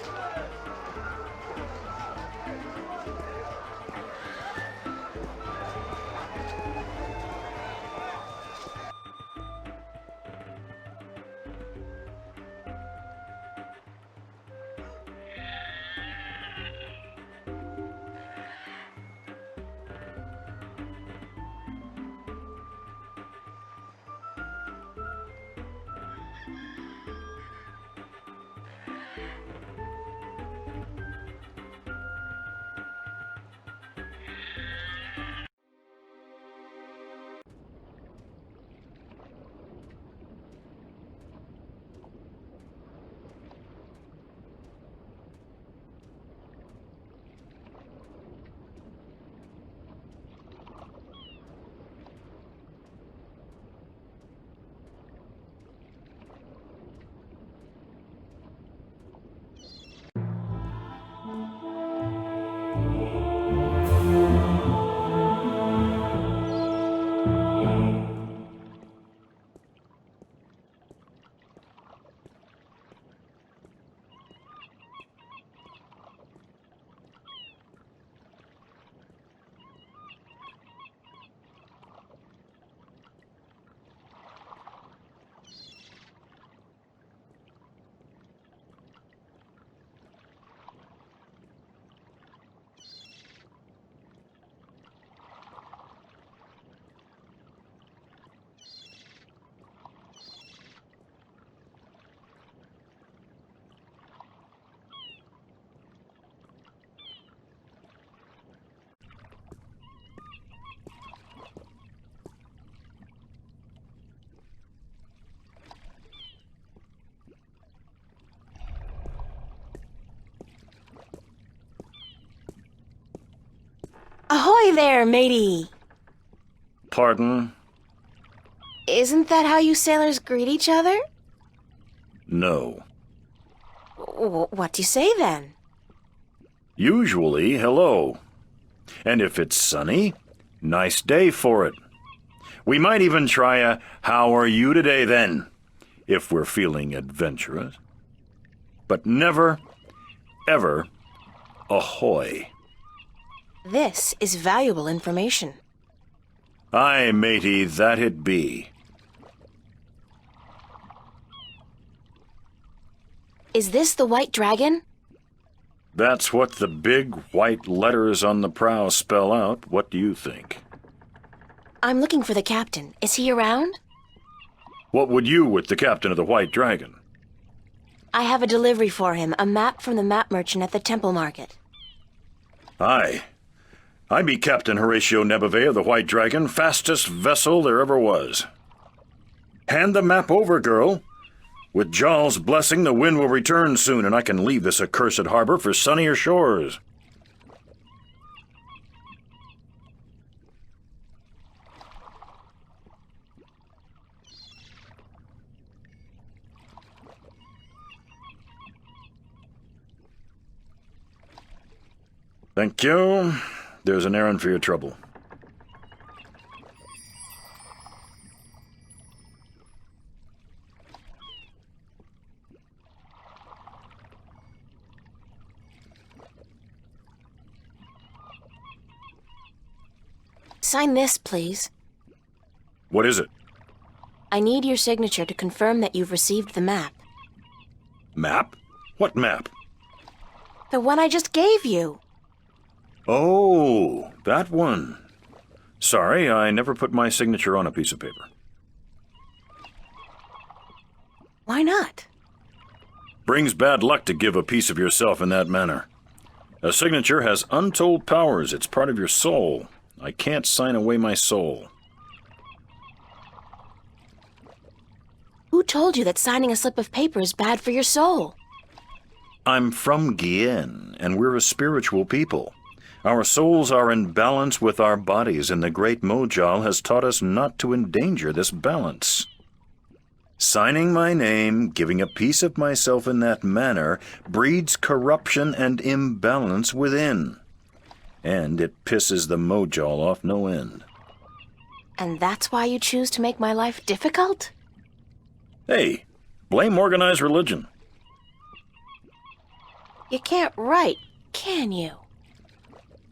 Ahoy there, matey! Pardon? Isn't that how you sailors greet each other? No. What do you say then? Usually, hello. And if it's sunny, nice day for it. We might even try a "How are you today" then, if we're feeling adventurous. But never, ever, ahoy. This is valuable information. Aye, matey, that it be. Is this the White Dragon? That's what the big white letters on the prow spell out. What do you think? I'm looking for the captain. Is he around? What would you with the captain of the White Dragon? I have a delivery for him, a map from the map merchant at the Temple Market. Aye. I be Captain Horatio Nebeve of the White Dragon, fastest vessel there ever was. Hand the map over, girl. With Jarl's blessing, the wind will return soon, and I can leave this accursed harbor for sunnier shores. Thank you. There's an errand for your trouble. Sign this, please. What is it? I need your signature to confirm that you've received the map. Map? What map? The one I just gave you. Oh, that one. Sorry, I never put my signature on a piece of paper. Why not? Brings bad luck to give a piece of yourself in that manner. A signature has untold powers. It's part of your soul. I can't sign away my soul. Who told you that signing a slip of paper is bad for your soul? I'm from Gien, and we're a spiritual people. Our souls are in balance with our bodies, and the great Mojal has taught us not to endanger this balance. Signing my name, giving a piece of myself in that manner, breeds corruption and imbalance within. And it pisses the Mojal off no end. And that's why you choose to make my life difficult? Hey, blame organized religion. You can't write, can you?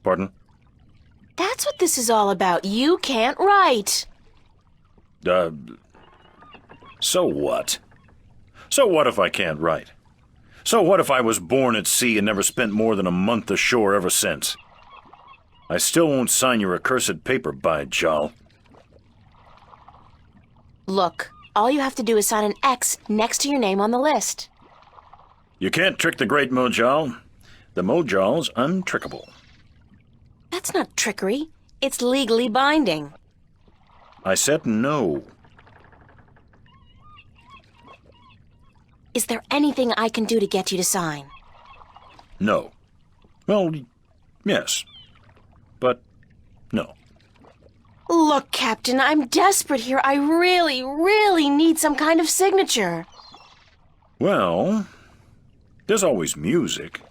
Pardon? That's what this is all about. You can't write. So what? So what if I can't write? So what if I was born at sea and never spent more than a month ashore ever since? I still won't sign your accursed paper, by Jal. Look, all you have to do is sign an X next to your name on the list. You can't trick the great Mojal. The Mojal's untrickable. That's not trickery. It's legally binding. I said no. Is there anything I can do to get you to sign? No. Well, yes. But no. Look, Captain, I'm desperate here. I really, really need some kind of signature. Well, there's always music.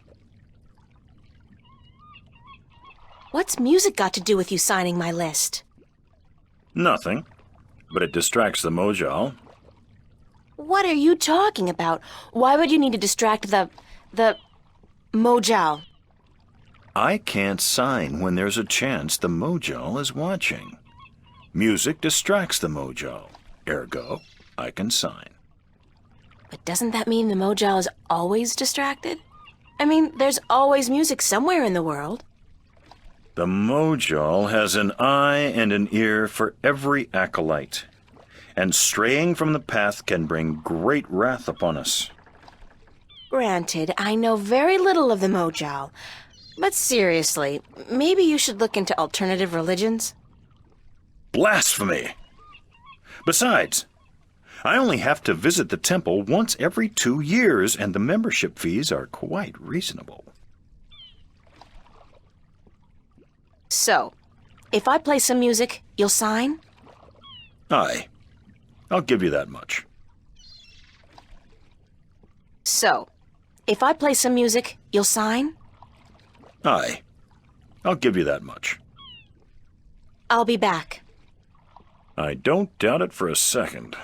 What's music got to do with you signing my list? Nothing. But it distracts the Mojal. What are you talking about? Why would you need to distract the Mojal? I can't sign when there's a chance the Mojal is watching. Music distracts the Mojal. Ergo, I can sign. But doesn't that mean the Mojal is always distracted? I mean, there's always music somewhere in the world. The Mojal has an eye and an ear for every acolyte, and straying from the path can bring great wrath upon us. Granted, I know very little of the Mojal, but seriously, maybe you should look into alternative religions? Blasphemy! Besides, I only have to visit the temple once every 2 years, and the membership fees are quite reasonable. So, if I play some music, you'll sign? Aye. I'll give you that much. So, if I play some music, you'll sign? Aye. I'll give you that much. I'll be back. I don't doubt it for a second.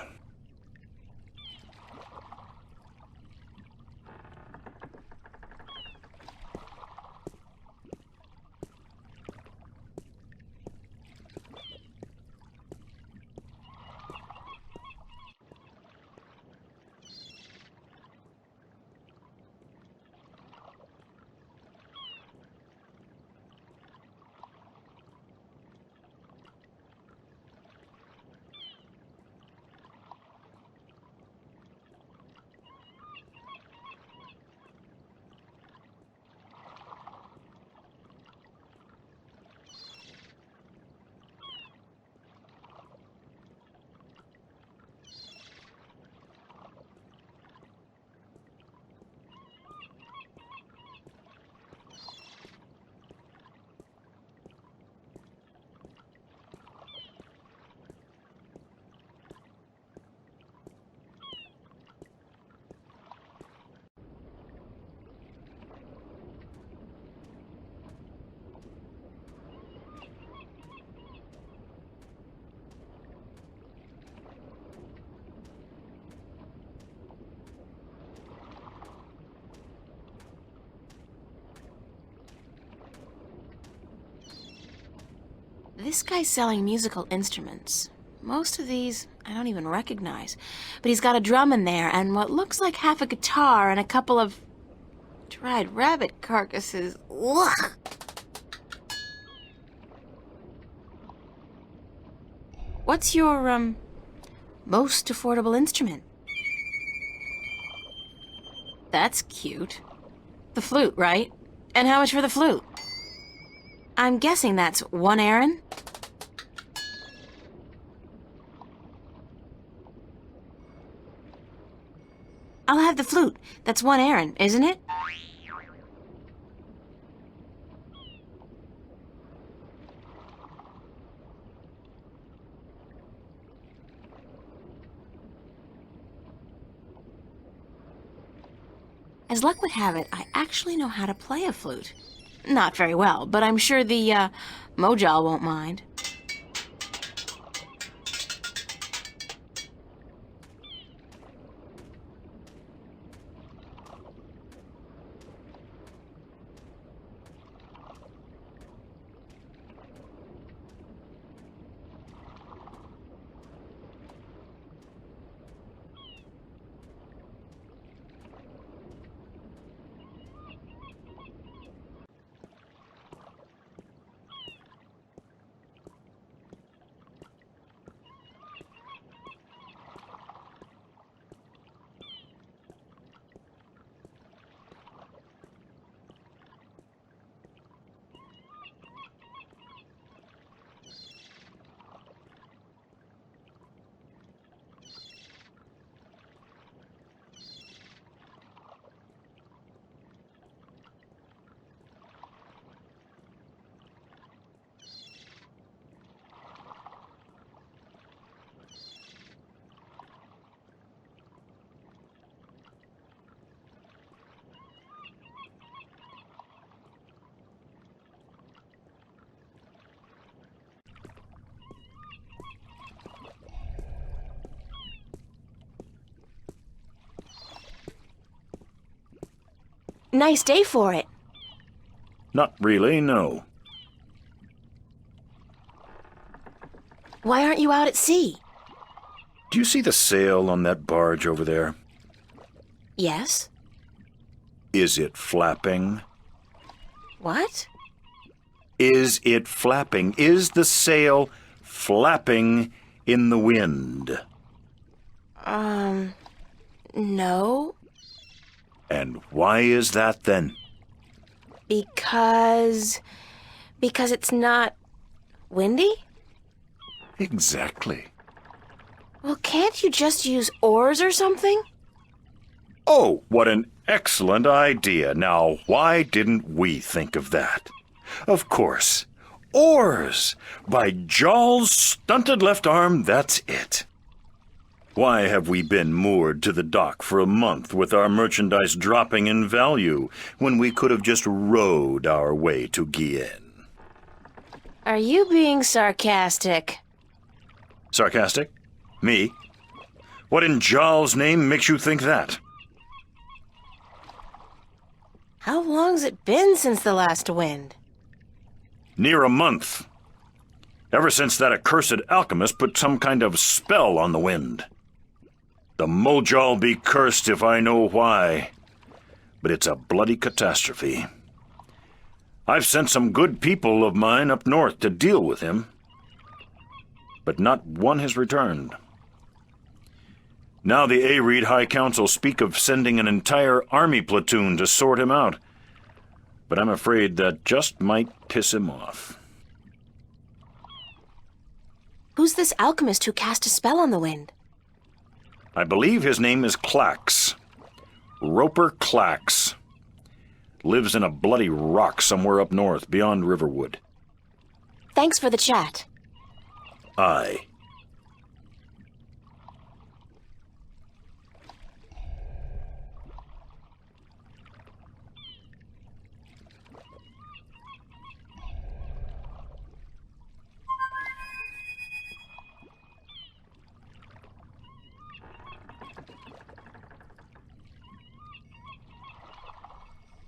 This guy's selling musical instruments. Most of these I don't even recognize. But he's got a drum in there and what looks like half a guitar and a couple of dried rabbit carcasses. Ugh! What's your, most affordable instrument? That's cute. The flute, right? And how much for the flute? I'm guessing that's 1 Aaron? I'll have the flute. That's 1 Aaron, isn't it? As luck would have it, I actually know how to play a flute. Not very well, but I'm sure the, Mojal won't mind. Nice day for it. Not really, no. Why aren't you out at sea? Do you see the sail on that barge over there? Yes. Is it flapping? What? Is it flapping? Is the sail flapping in the wind? No. And why is that then? Because it's not windy? Exactly. Well, can't you just use oars or something? Oh, what an excellent idea. Now, why didn't we think of that? Of course. Oars! By Jaw's stunted left arm, that's it. Why have we been moored to the dock for a month with our merchandise dropping in value when we could have just rowed our way to Gien? Are you being sarcastic? Sarcastic? Me? What in Jarl's name makes you think that? How long's it been since the last wind? Near a month. Ever since that accursed alchemist put some kind of spell on the wind. The Mojal be cursed if I know why. But it's a bloody catastrophe. I've sent some good people of mine up north to deal with him, but not one has returned. Now the Areed High Council speak of sending an entire army platoon to sort him out, but I'm afraid that just might piss him off. Who's this alchemist who cast a spell on the wind? I believe his name is Clax. Roper Clax. Lives in a bloody rock somewhere up north, beyond Riverwood. Thanks for the chat. Aye.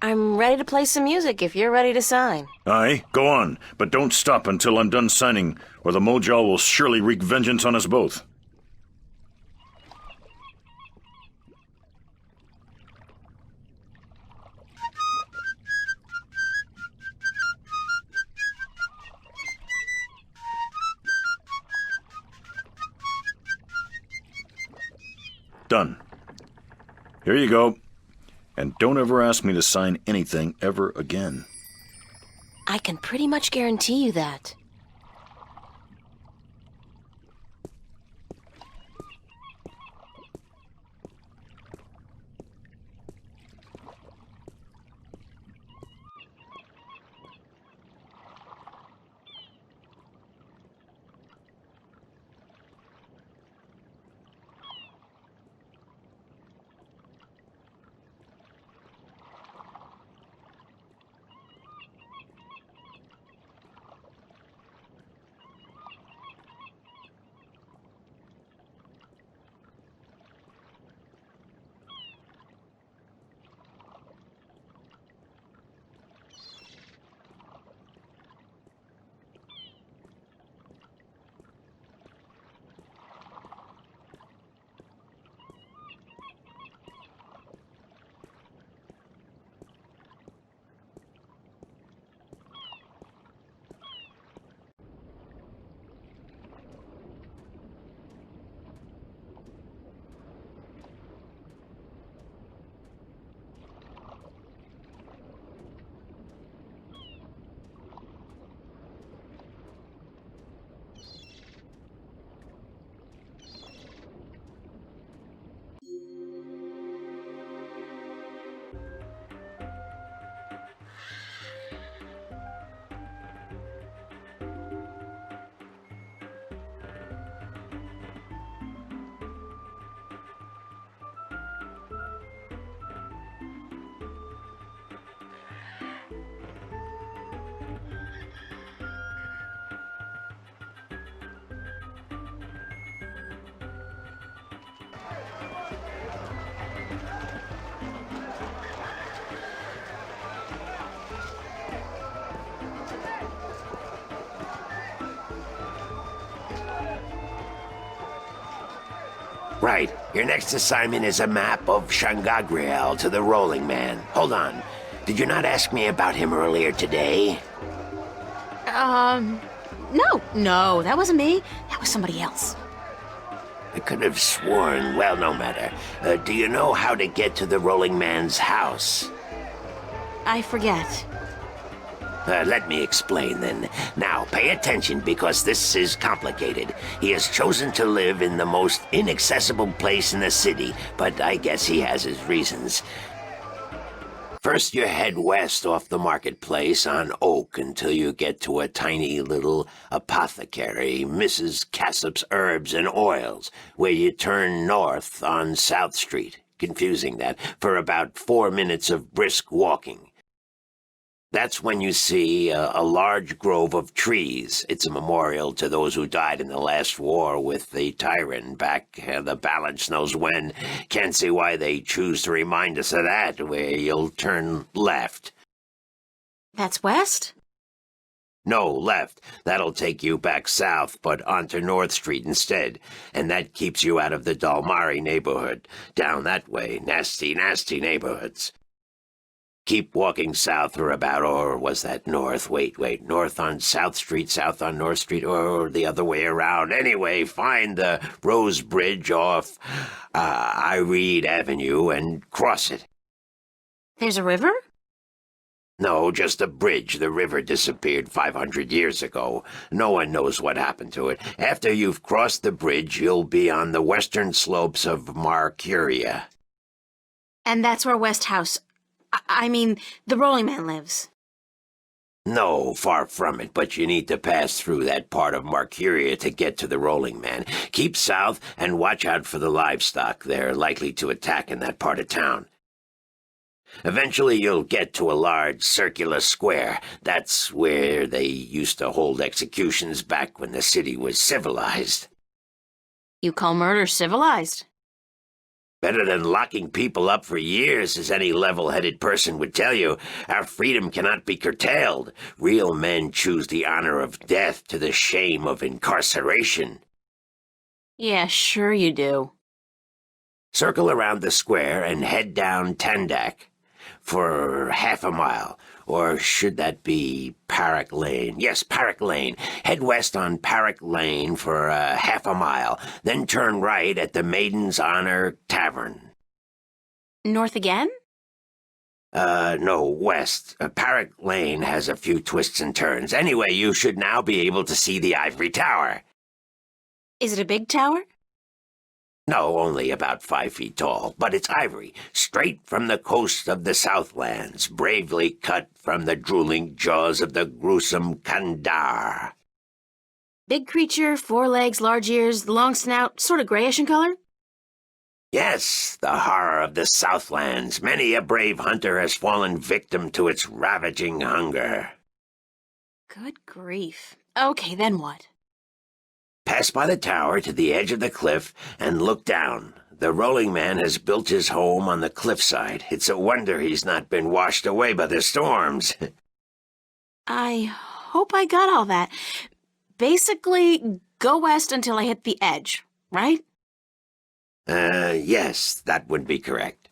I'm ready to play some music if you're ready to sign. Aye, go on, but don't stop until I'm done signing, or the Mojal will surely wreak vengeance on us both. Done. Here you go. And don't ever ask me to sign anything ever again. I can pretty much guarantee you that. Right. Your next assignment is a map of Shangagriel to the Rolling Man. Hold on. Did you not ask me about him earlier today? No, that wasn't me. That was somebody else. I could have sworn. Well, no matter. Do you know how to get to the Rolling Man's house? I forget. Let me explain then. Now, pay attention because this is complicated. He has chosen to live in the most inaccessible place in the city, but I guess he has his reasons. First, you head west off the marketplace on Oak until you get to a tiny little apothecary, Mrs. Cassop's Herbs and Oils, where you turn north on South Street. Confusing that, for about 4 minutes of brisk walking. That's when you see a large grove of trees. It's a memorial to those who died in the last war with the tyrant back the balance knows when. Can't see why they choose to remind us of that, where you'll turn left. That's west? No, left. That'll take you back south, but onto North Street instead. And that keeps you out of the Dalmari neighborhood. Down that way, nasty, nasty neighborhoods. Keep walking south for about, or was that north? Wait, north on South Street, south on North Street, or the other way around. Anyway, find the Rose Bridge off Iread Avenue and cross it. There's a river? No, just a bridge. The river disappeared 500 years ago. No one knows what happened to it. After you've crossed the bridge, you'll be on the western slopes of Marcuria. And that's where West House... I mean, the Rolling Man lives. No, far from it, but you need to pass through that part of Marcuria to get to the Rolling Man. Keep south and watch out for the livestock. They're likely to attack in that part of town. Eventually you'll get to a large circular square. That's where they used to hold executions back when the city was civilized. You call murder civilized? Better than locking people up for years, as any level-headed person would tell you. Our freedom cannot be curtailed. Real men choose the honor of death to the shame of incarceration. Yeah, sure you do. Circle around the square and head down Tandak for half a mile. Or should that be Parrock Lane? Yes, Parrock Lane. Head west on Parrock Lane for half a mile. Then turn right at the Maiden's Honor Tavern. North again? No, west. Parrock Lane has a few twists and turns. Anyway, you should now be able to see the Ivory Tower. Is it a big tower? No, only about 5 feet tall, but it's ivory, straight from the coast of the Southlands, bravely cut from the drooling jaws of the gruesome Kandar. Big creature, 4 legs, large ears, long snout, sort of grayish in color? Yes, the horror of the Southlands. Many a brave hunter has fallen victim to its ravaging hunger. Good grief. Okay, then what? Pass by the tower to the edge of the cliff and look down. The Rolling Man has built his home on the cliffside. It's a wonder he's not been washed away by the storms. I hope I got all that. Basically, go west until I hit the edge, right? Yes, that would be correct.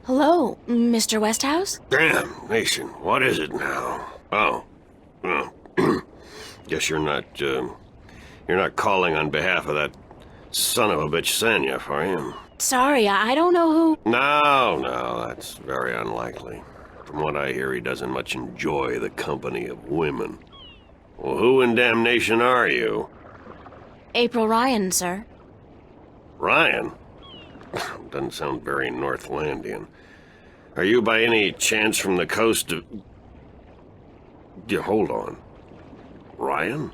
Hello, Mr. Westhouse? Damn, Nation, what is it now? Oh, well, guess you're not calling on behalf of that son of a bitch Sanyef, are you? Sorry, I don't know who... No, that's very unlikely. From what I hear, he doesn't much enjoy the company of women. Well, who in damnation are you? April Ryan, sir. Ryan? Doesn't sound very Northlandian. Are you by any chance from the coast of... Yeah, hold on. Ryan?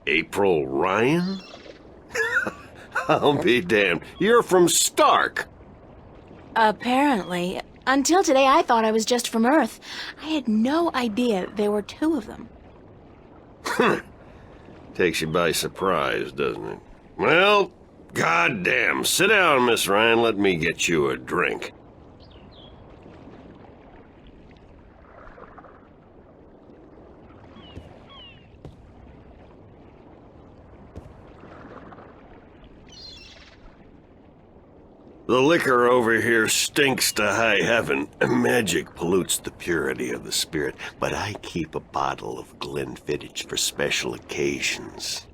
April Ryan? I'll be damned. You're from Stark! Apparently. Until today, I thought I was just from Earth. I had no idea there were 2 of them. Takes you by surprise, doesn't it? Well, goddamn. Sit down, Miss Ryan. Let me get you a drink. The liquor over here stinks to high heaven. Magic pollutes the purity of the spirit, but I keep a bottle of Glenfiddich for special occasions.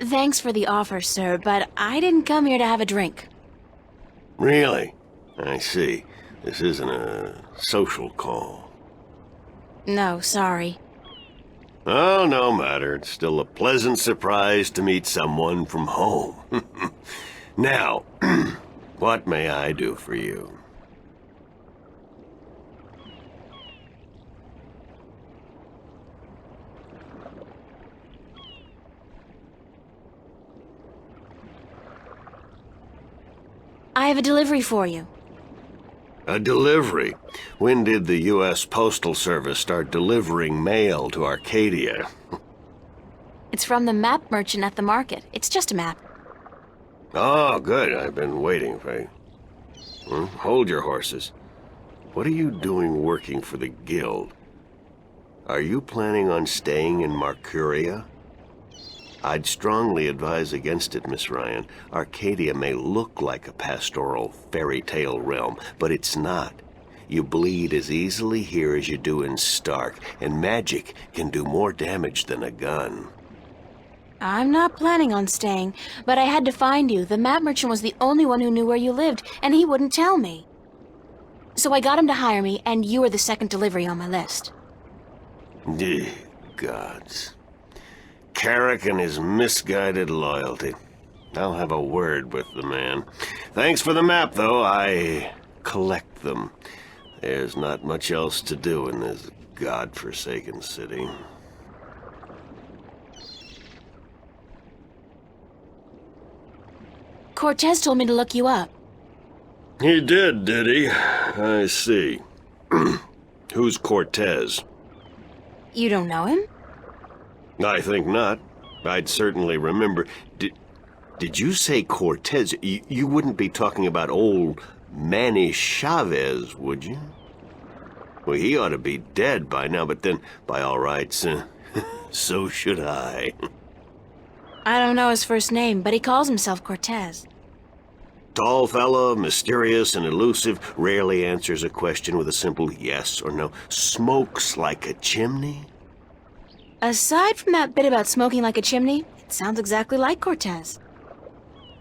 Thanks for the offer, sir, but I didn't come here to have a drink. Really? I see. This isn't a social call. No, sorry. Oh, no matter. It's still a pleasant surprise to meet someone from home. Now, what may I do for you? I have a delivery for you. A delivery? When did the U.S. Postal Service start delivering mail to Arcadia? It's from the map merchant at the market. It's just a map. Oh, good. I've been waiting for you. Hold your horses. What are you doing working for the Guild? Are you planning on staying in Marcuria? I'd strongly advise against it, Miss Ryan. Arcadia may look like a pastoral fairy tale realm, but it's not. You bleed as easily here as you do in Stark, and magic can do more damage than a gun. I'm not planning on staying, but I had to find you. The map merchant was the only one who knew where you lived, and he wouldn't tell me. So I got him to hire me, and you were the second delivery on my list. Gods. Carrick and his misguided loyalty. I'll have a word with the man. Thanks for the map, though. I collect them. There's not much else to do in this godforsaken city. Cortez told me to look you up. He did he? I see. Who's Cortez? You don't know him? I think not. I'd certainly remember. Did you say Cortez? You wouldn't be talking about old Manny Chavez, would you? Well, he ought to be dead by now, but then, by all rights, so should I. I don't know his first name, but he calls himself Cortez. Tall fella, mysterious and elusive, rarely answers a question with a simple yes or no. Smokes like a chimney? Aside from that bit about smoking like a chimney, it sounds exactly like Cortez.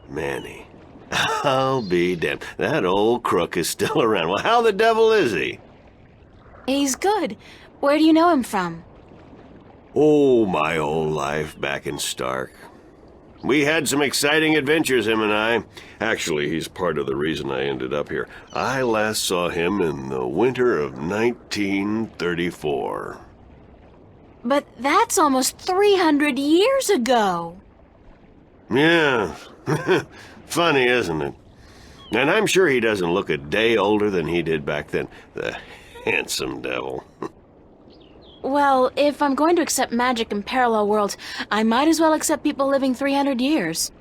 Manny. I'll be damned. That old crook is still around. Well, how the devil is he? He's good. Where do you know him from? Oh, my old life back in Stark. We had some exciting adventures, him and I. Actually, he's part of the reason I ended up here. I last saw him in the winter of 1934. But that's almost 300 years ago. Yeah. Funny, isn't it? And I'm sure he doesn't look a day older than he did back then. The handsome devil. Well, if I'm going to accept magic in parallel worlds, I might as well accept people living 300 years.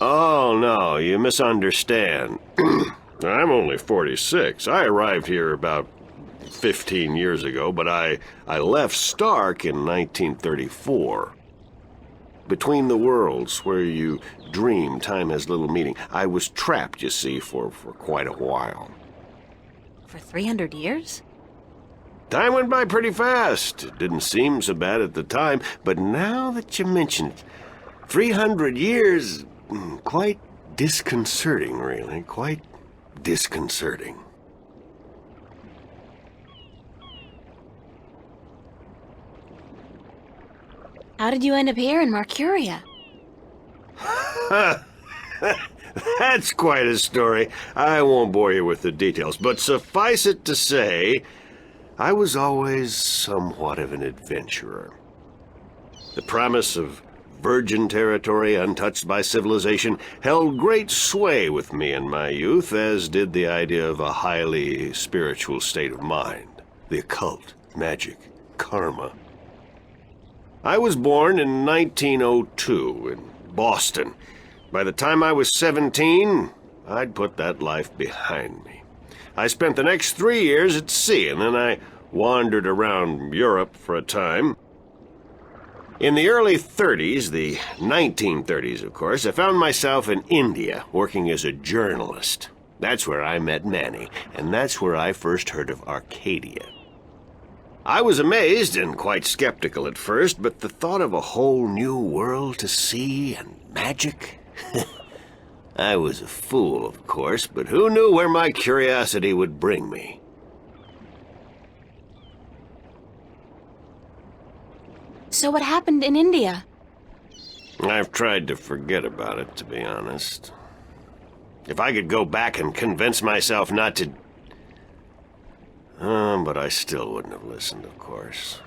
Oh, no, you misunderstand. I'm only 46. I arrived here about 15 years ago, but I left Stark in 1934. Between the worlds, where you dream time has little meaning, I was trapped, you see, for quite a while. For 300 years? Time went by pretty fast. It didn't seem so bad at the time, but now that you mention it, 300 years, quite disconcerting, really. Quite disconcerting. How did you end up here in Marcuria? That's quite a story. I won't bore you with the details, but suffice it to say, I was always somewhat of an adventurer. The promise of virgin territory untouched by civilization held great sway with me in my youth, as did the idea of a highly spiritual state of mind. The occult, magic, karma. I was born in 1902 in Boston. By the time I was 17, I'd put that life behind me. I spent the next 3 years at sea, and then I wandered around Europe for a time. In the early 30s, the 1930s, of course, I found myself in India working as a journalist. That's where I met Manny, and that's where I first heard of Arcadia. I was amazed and quite skeptical at first, but the thought of a whole new world to see and magic? I was a fool, of course, but who knew where my curiosity would bring me? So what happened in India? I've tried to forget about it, to be honest. If I could go back and convince myself not to... but I still wouldn't have listened, of course.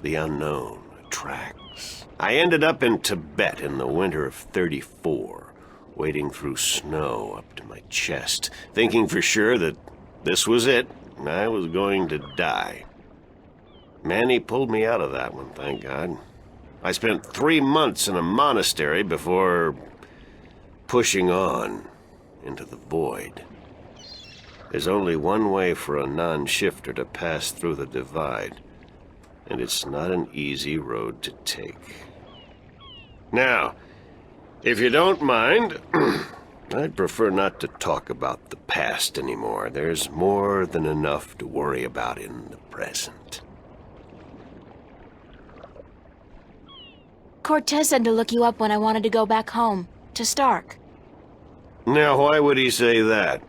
The unknown attracts. I ended up in Tibet in the winter of '34, wading through snow up to my chest, thinking for sure that this was it, and I was going to die. Manny pulled me out of that one, thank God. I spent 3 months in a monastery before pushing on into the void. There's only one way for a non-shifter to pass through the divide, and it's not an easy road to take. Now, if you don't mind, I'd prefer not to talk about the past anymore. There's more than enough to worry about in the present. Cortez said to look you up when I wanted to go back home, to Stark. Now, why would he say that?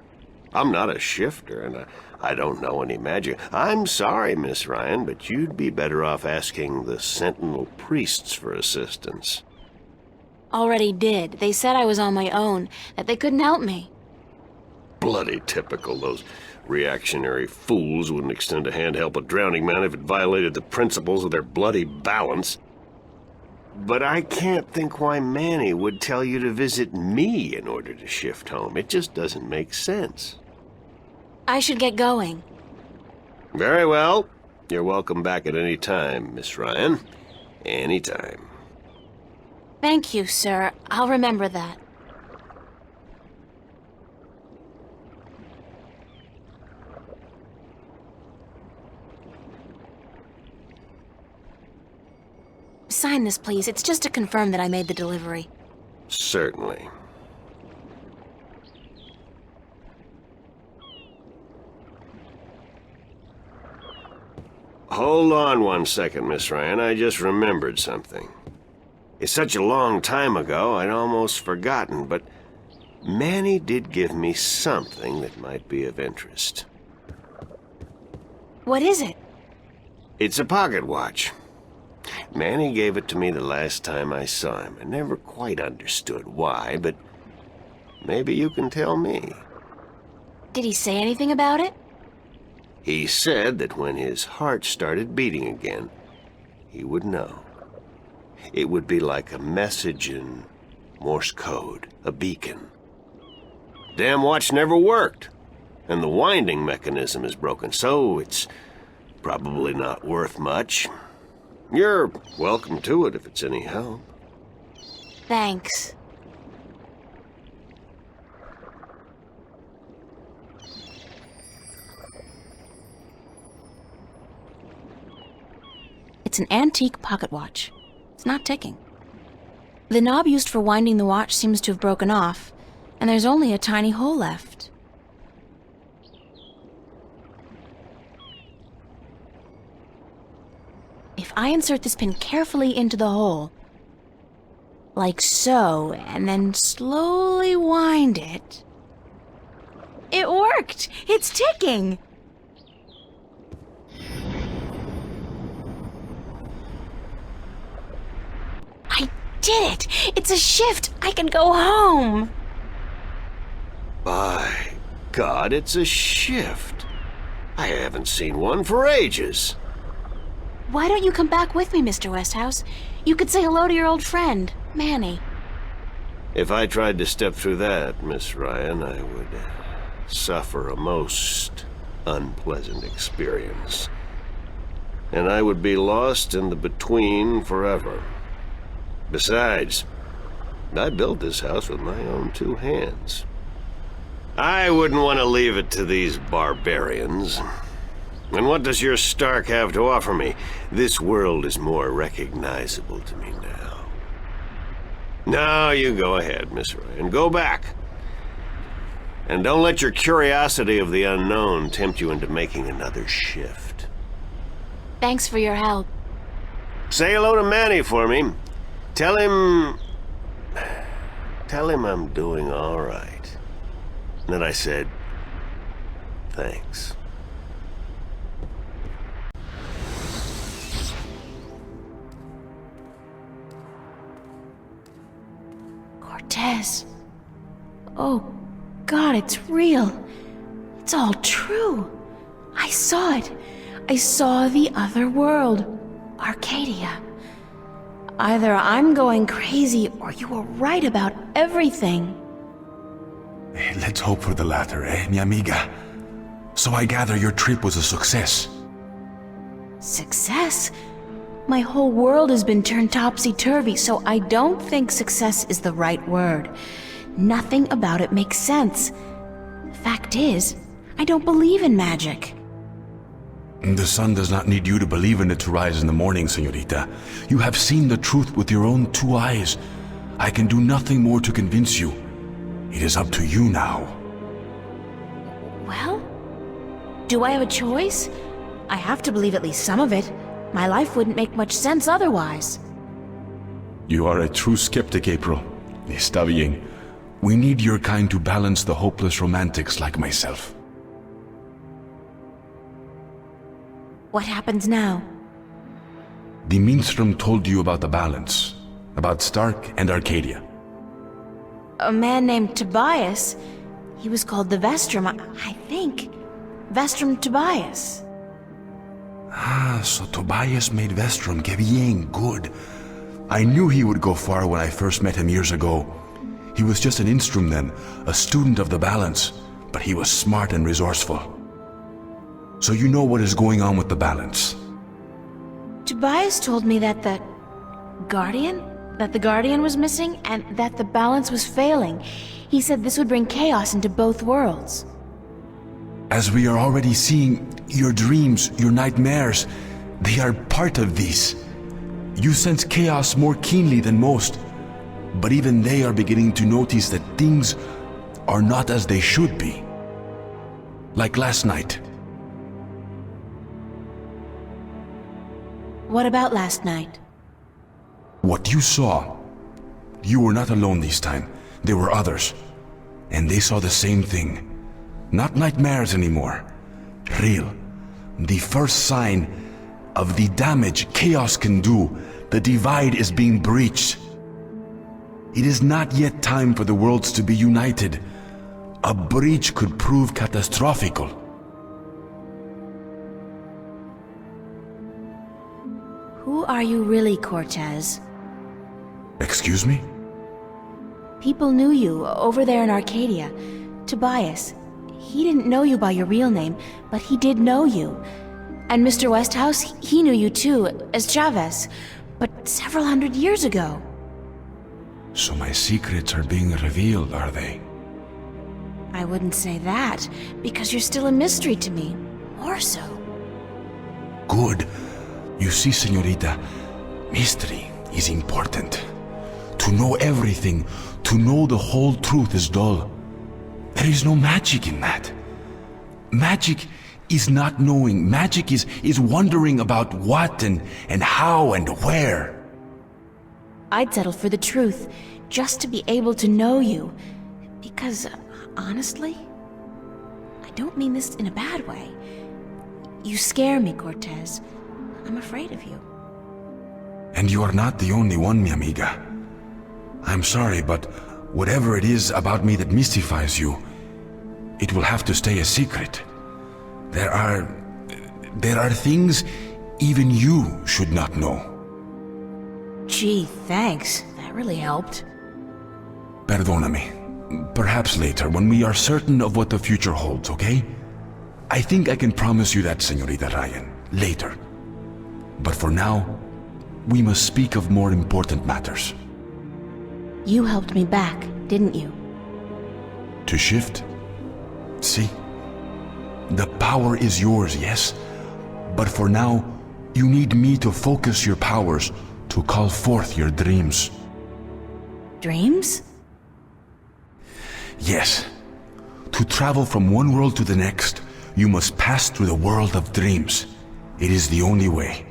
I'm not a shifter, and I don't know any magic. I'm sorry, Miss Ryan, but you'd be better off asking the Sentinel priests for assistance. Already did. They said I was on my own, that they couldn't help me. Bloody typical. Those reactionary fools wouldn't extend a hand to help a drowning man if it violated the principles of their bloody balance. But I can't think why Manny would tell you to visit me in order to shift home. It just doesn't make sense. I should get going. Very well. You're welcome back at any time, Miss Ryan. Any time. Thank you, sir. I'll remember that. Sign this, please. It's just to confirm that I made the delivery. Certainly. Hold on 1 second, Miss Ryan. I just remembered something. It's such a long time ago, I'd almost forgotten, but Manny did give me something that might be of interest. What is it? It's a pocket watch. Manny gave it to me the last time I saw him. I never quite understood why, but maybe you can tell me. Did he say anything about it? He said that when his heart started beating again, he would know. It would be like a message in Morse code, a beacon. Damn watch never worked, and the winding mechanism is broken, so it's probably not worth much. You're welcome to it if it's any help. Thanks. It's an antique pocket watch. It's not ticking. The knob used for winding the watch seems to have broken off, and there's only a tiny hole left. If I insert this pin carefully into the hole, like so, and then slowly wind it... It worked! It's ticking! I did it! It's a shift! I can go home! By God, it's a shift. I haven't seen one for ages. Why don't you come back with me, Mr. Westhouse? You could say hello to your old friend, Manny. If I tried to step through that, Miss Ryan, I would suffer a most unpleasant experience. and I would be lost in the between forever. Besides, I built this house with my own 2 hands. I wouldn't want to leave it to these barbarians. And what does your Stark have to offer me? This world is more recognizable to me now. Now you go ahead, Miss Ryan. Go back. And don't let your curiosity of the unknown tempt you into making another shift. Thanks for your help. Say hello to Manny for me. Tell him I'm doing all right. And that I said, thanks. Cortez. Oh, God, it's real. It's all true. I saw it. I saw the other world. Arcadia. Either I'm going crazy or you were right about everything. Let's hope for the latter, mi amiga? So I gather your trip was a success. Success? My whole world has been turned topsy-turvy, so I don't think success is the right word. Nothing about it makes sense. The fact is, I don't believe in magic. The sun does not need you to believe in it to rise in the morning, señorita. You have seen the truth with your own 2 eyes. I can do nothing more to convince you. It is up to you now. Well, do I have a choice? I have to believe at least some of it. My life wouldn't make much sense otherwise. You are a true skeptic, April. Está bien. We need your kind to balance the hopeless romantics like myself. What happens now? The Minstrom told you about the balance, about Stark and Arcadia. A man named Tobias. He was called the Vestrum, I think. Vestrum Tobias. Ah, so Tobias made Vestrum. Que bien, good. I knew he would go far when I first met him years ago. He was just an Instrum then, a student of the balance, but he was smart and resourceful. So you know what is going on with the balance. Tobias told me that the Guardian was missing and that the balance was failing. He said this would bring chaos into both worlds. As we are already seeing, your dreams, your nightmares, they are part of these. You sense chaos more keenly than most, but even they are beginning to notice that things are not as they should be. Like last night. What about last night? What you saw, you were not alone this time. There were others, and they saw the same thing. Not nightmares anymore. Real. The first sign of the damage chaos can do. The divide is being breached. It is not yet time for the worlds to be united. A breach could prove catastrophical. Who are you really, Cortez? Excuse me? People knew you over there in Arcadia. Tobias. He didn't know you by your real name, but he did know you. And Mr. Westhouse, he knew you too, as Chavez, but several hundred years ago. So my secrets are being revealed, are they? I wouldn't say that, because you're still a mystery to me. More so. Good. You see, señorita, mystery is important. To know everything, to know the whole truth is dull. There is no magic in that. Magic is not knowing. Magic is wondering about what and how and where. I'd settle for the truth, just to be able to know you. Because, honestly, I don't mean this in a bad way. You scare me, Cortez. I'm afraid of you. And you are not the only one, mi amiga. I'm sorry, but whatever it is about me that mystifies you, it will have to stay a secret. There are things even you should not know. Gee, thanks. That really helped. Perdóname. Perhaps later, when we are certain of what the future holds, okay? I think I can promise you that, Señorita Ryan. Later. But for now, we must speak of more important matters. You helped me back, didn't you? To shift? See? The power is yours, yes? But for now, you need me to focus your powers to call forth your dreams. Dreams? Yes. To travel from one world to the next, you must pass through the world of dreams. It is the only way.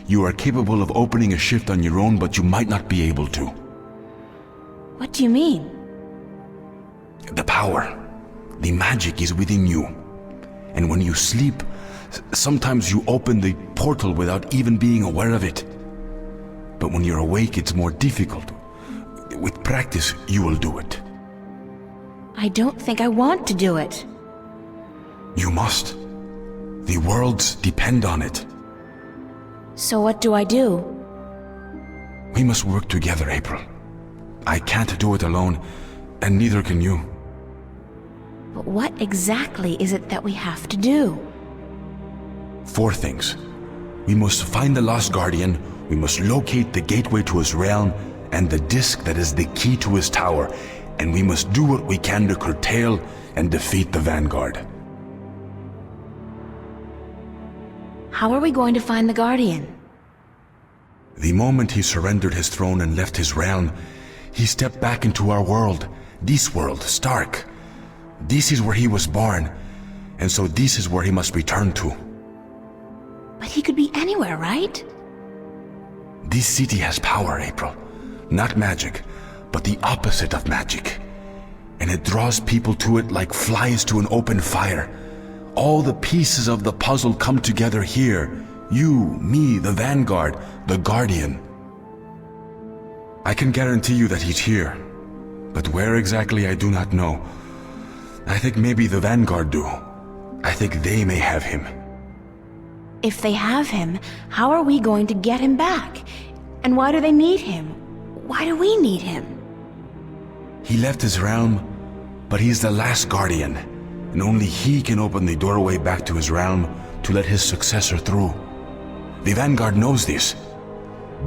You are capable of opening a shift on your own, but you might not be able to. What do you mean? The power, the magic is within you. And when you sleep, sometimes you open the portal without even being aware of it. But when you're awake, it's more difficult. With practice, you will do it. I don't think I want to do it. You must. The worlds depend on it. So what do I do? We must work together, April. I can't do it alone, and neither can you. But what exactly is it that we have to do? 4 things. We must find the Lost Guardian, we must locate the gateway to his realm, and the disc that is the key to his tower, and we must do what we can to curtail and defeat the Vanguard. How are we going to find the Guardian? The moment he surrendered his throne and left his realm, he stepped back into our world, this world, Stark. This is where he was born, and so this is where he must return to. But he could be anywhere, right? This city has power, April. Not magic, but the opposite of magic. And it draws people to it like flies to an open fire. All the pieces of the puzzle come together here. You, me, the Vanguard, the Guardian. I can guarantee you that he's here. But where exactly I do not know. I think maybe the Vanguard do. I think they may have him. If they have him, how are we going to get him back? And why do they need him? Why do we need him? He left his realm, but he's the last Guardian, and only he can open the doorway back to his realm to let his successor through. The Vanguard knows this,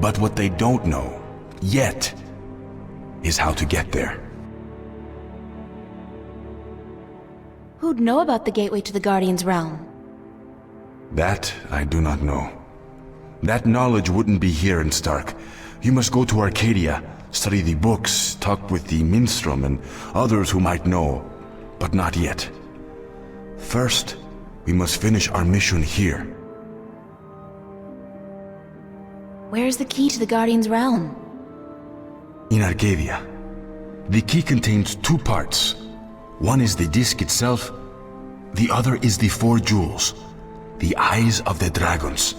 but what they don't know, yet, is how to get there. Who'd know about the gateway to the Guardian's realm? That I do not know. That knowledge wouldn't be here in Stark. You must go to Arcadia, study the books, talk with the Minstrom and others who might know, but not yet. First, we must finish our mission here. Where's the key to the Guardian's realm? In Arcadia. The key contains 2 parts. One is the disc itself, the other is the 4 jewels, the eyes of the dragons.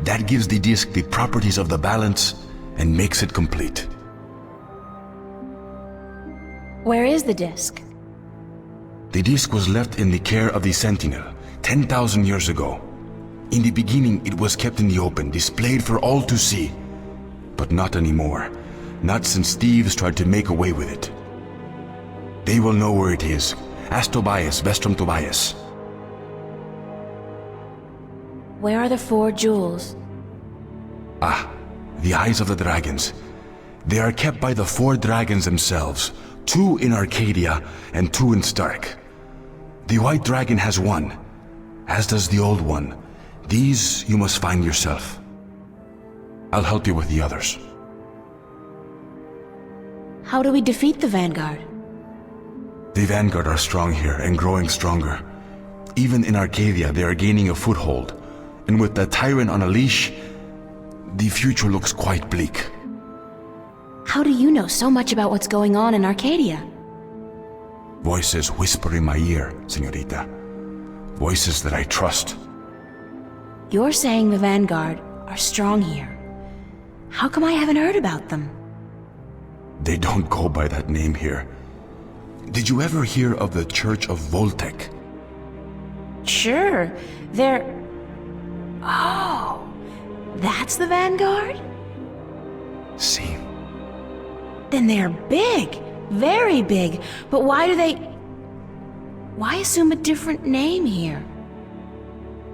That gives the disc the properties of the balance and makes it complete. Where is the disc? The disc was left in the care of the Sentinel 10,000 years ago. In the beginning, it was kept in the open, displayed for all to see. But not anymore. Not since thieves tried to make away with it. They will know where it is. Ask Tobias, Vestrum Tobias. Where are the 4 jewels? Ah, the eyes of the dragons. They are kept by the 4 dragons themselves. 2 in Arcadia and 2 in Stark. The white dragon has 1, as does the old one. These you must find yourself. I'll help you with the others. How do we defeat the Vanguard? The Vanguard are strong here and growing stronger. Even in Arcadia, they are gaining a foothold. And with the Tyrant on a leash, the future looks quite bleak. How do you know so much about what's going on in Arcadia? Voices whisper in my ear, señorita. Voices that I trust. You're saying the Vanguard are strong here. How come I haven't heard about them? They don't go by that name here. Did you ever hear of the Church of Voltec? Sure, they're... Oh, that's the Vanguard? See. Then they're big, very big. But why do they... Why assume a different name here?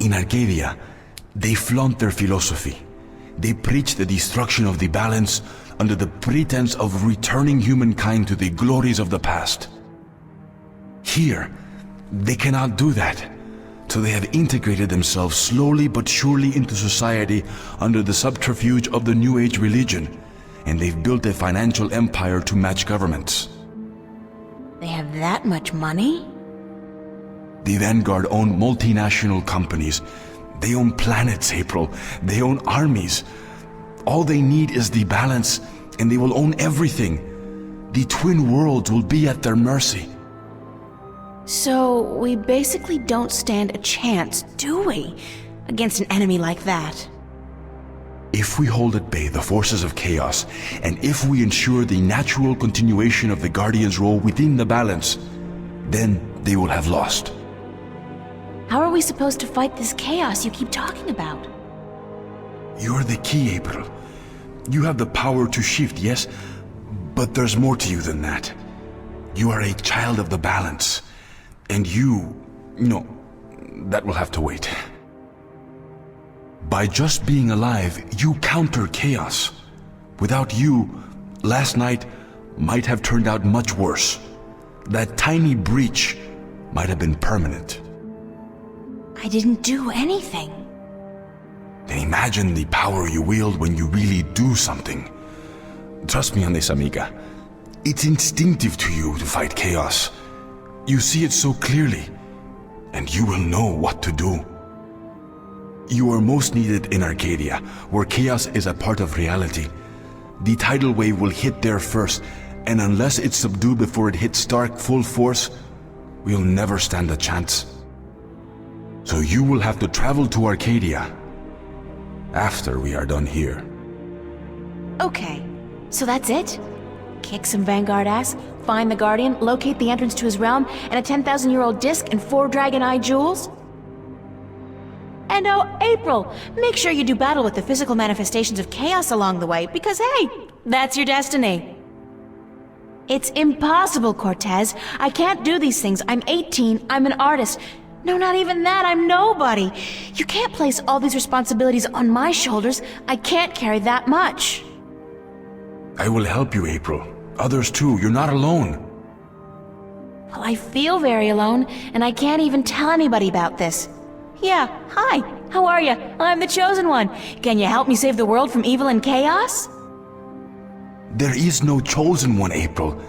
In Arcadia, They flaunt their philosophy. They preach the destruction of the balance under the pretense of returning humankind to the glories of the past. Here, they cannot do that. So they have integrated themselves slowly but surely into society under the subterfuge of the New Age religion, and they've built a financial empire to match governments. They have that much money? The Vanguard own multinational companies. They own planets, April. They own armies. All they need is the balance, and they will own everything. The twin worlds will be at their mercy. So, we basically don't stand a chance, do we? Against an enemy like that. If we hold at bay the forces of chaos, and if we ensure the natural continuation of the Guardian's role within the balance, then they will have lost. How are we supposed to fight this chaos you keep talking about? You're the key, April. You have the power to shift, yes, but there's more to you than that. You are a child of the balance. And that will have to wait. By just being alive, you counter chaos. Without you, last night might have turned out much worse. That tiny breach might have been permanent. I didn't do anything. Then imagine the power you wield when you really do something. Trust me on this, amiga. It's instinctive to you to fight chaos. You see it so clearly, and you will know what to do. You are most needed in Arcadia, where chaos is a part of reality. The tidal wave will hit there first, and unless it's subdued before it hits Stark full force, we'll never stand a chance. So you will have to travel to Arcadia after we are done here. Okay, so that's it? Kick some Vanguard ass, find the Guardian, locate the entrance to his realm, and a 10,000-year-old disc and 4 Dragon Eye jewels? And oh, April, make sure you do battle with the physical manifestations of chaos along the way, because hey, that's your destiny. It's impossible, Cortez. I can't do these things. I'm 18, I'm an artist. No, not even that, I'm nobody. You can't place all these responsibilities on my shoulders. I can't carry that much. I will help you, April. Others too, you're not alone. Well, I feel very alone, and I can't even tell anybody about this. Yeah, hi, how are you? I'm the Chosen One. Can you help me save the world from evil and chaos? There is no Chosen One, April.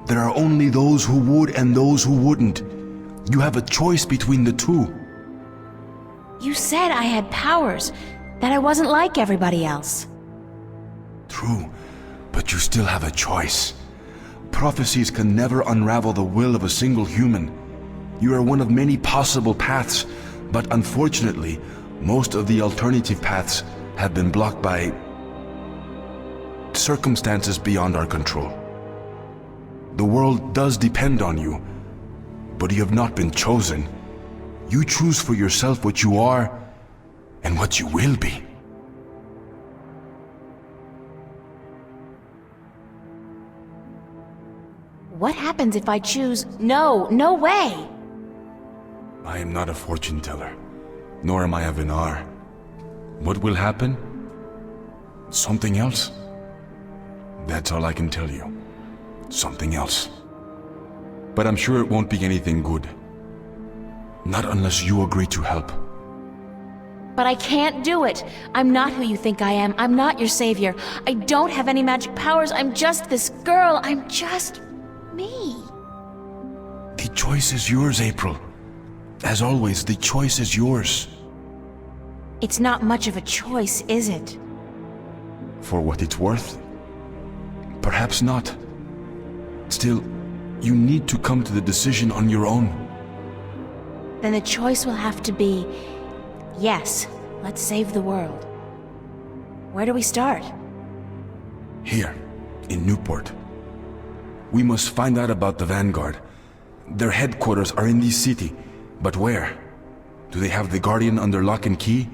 There are only those who would and those who wouldn't. You have a choice between the two. You said I had powers, that I wasn't like everybody else. True, but you still have a choice. Prophecies can never unravel the will of a single human. You are one of many possible paths, but unfortunately, most of the alternative paths have been blocked by circumstances beyond our control. The world does depend on you, but you have not been chosen. You choose for yourself what you are and what you will be. What happens if I choose no, no way? I am not a fortune teller, nor am I a Vinar. What will happen? Something else? That's all I can tell you. Something else. But I'm sure it won't be anything good. Not unless you agree to help. But I can't do it. I'm not who you think I am. I'm not your savior. I don't have any magic powers. I'm just this girl. I'm just me. The choice is yours, April. As always, the choice is yours. It's not much of a choice, is it? For what it's worth? Perhaps not. Still, you need to come to the decision on your own. Then the choice will have to be, yes, let's save the world. Where do we start? Here, in Newport. We must find out about the Vanguard. Their headquarters are in this city, but where? Do they have the Guardian under lock and key?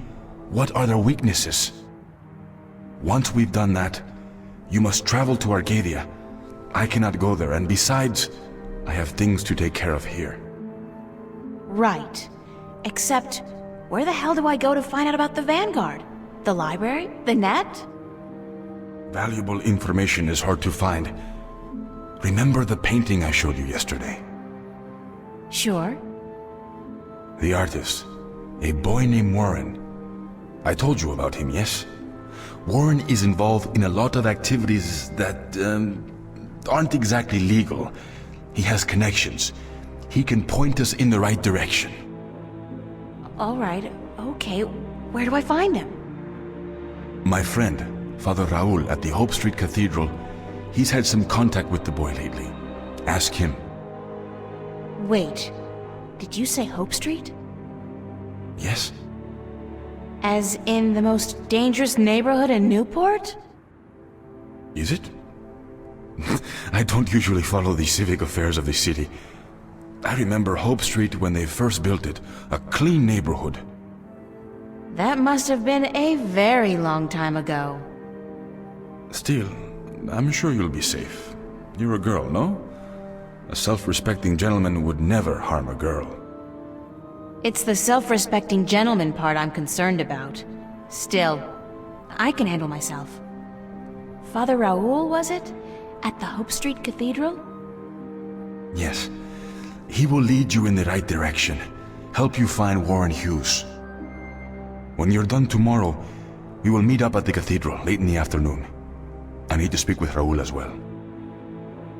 What are their weaknesses? Once we've done that, you must travel to Arcadia. I cannot go there, and besides, I have things to take care of here. Right. Except, Where the hell do I go to find out about the Vanguard? The library? The net? Valuable information is hard to find. Remember the painting I showed you yesterday? Sure. The artist, a boy named Warren. I told you about him, yes? Warren is involved in a lot of activities that aren't exactly legal. He has connections. He can point us in the right direction. All right, okay. Where do I find him? My friend, Father Raul at the Hope Street Cathedral, he's had some contact with the boy lately. Ask him. Wait, did you say Hope Street? Yes? As in the most dangerous neighborhood in Newport? Is it? I don't usually follow the civic affairs of the city. I remember Hope Street when they first built it, a clean neighborhood. That must have been a very long time ago. Still, I'm sure you'll be safe. You're a girl, no? A self-respecting gentleman would never harm a girl. It's the self-respecting gentleman part I'm concerned about. Still, I can handle myself. Father Raul, was it? At the Hope Street Cathedral? Yes. He will lead you in the right direction, help you find Warren Hughes. When you're done tomorrow, we will meet up at the cathedral late in the afternoon. I need to speak with Raul as well.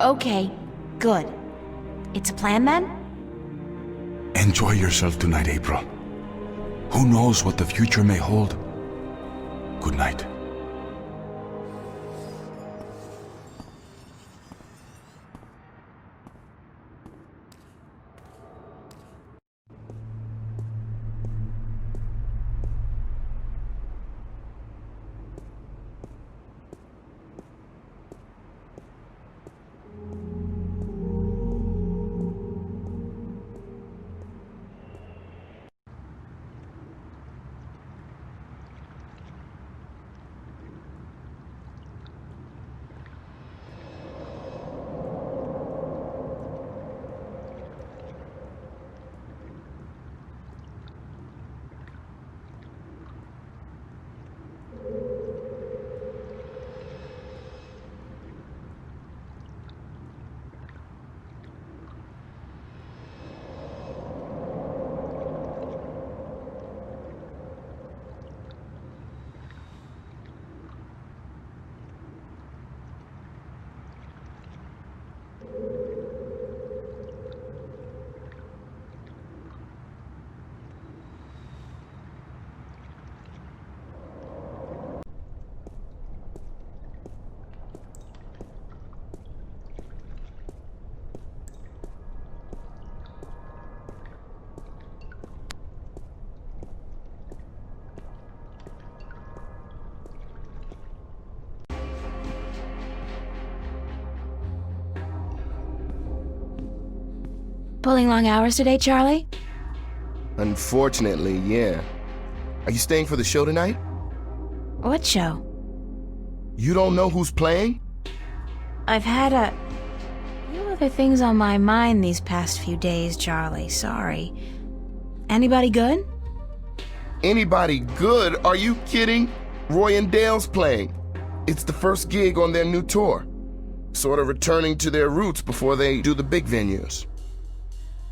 Okay, good. It's a plan then? Enjoy yourself tonight, April. Who knows what the future may hold? Good night. Pulling long hours today, Charlie? Unfortunately, yeah. Are you staying for the show tonight? What show? You don't know who's playing? I've had a few other things on my mind these past few days, Charlie. Sorry. Anybody good? Anybody good? Are you kidding? Roy and Dale's playing. It's the first gig on their new tour. Sort of returning to their roots before they do the big venues.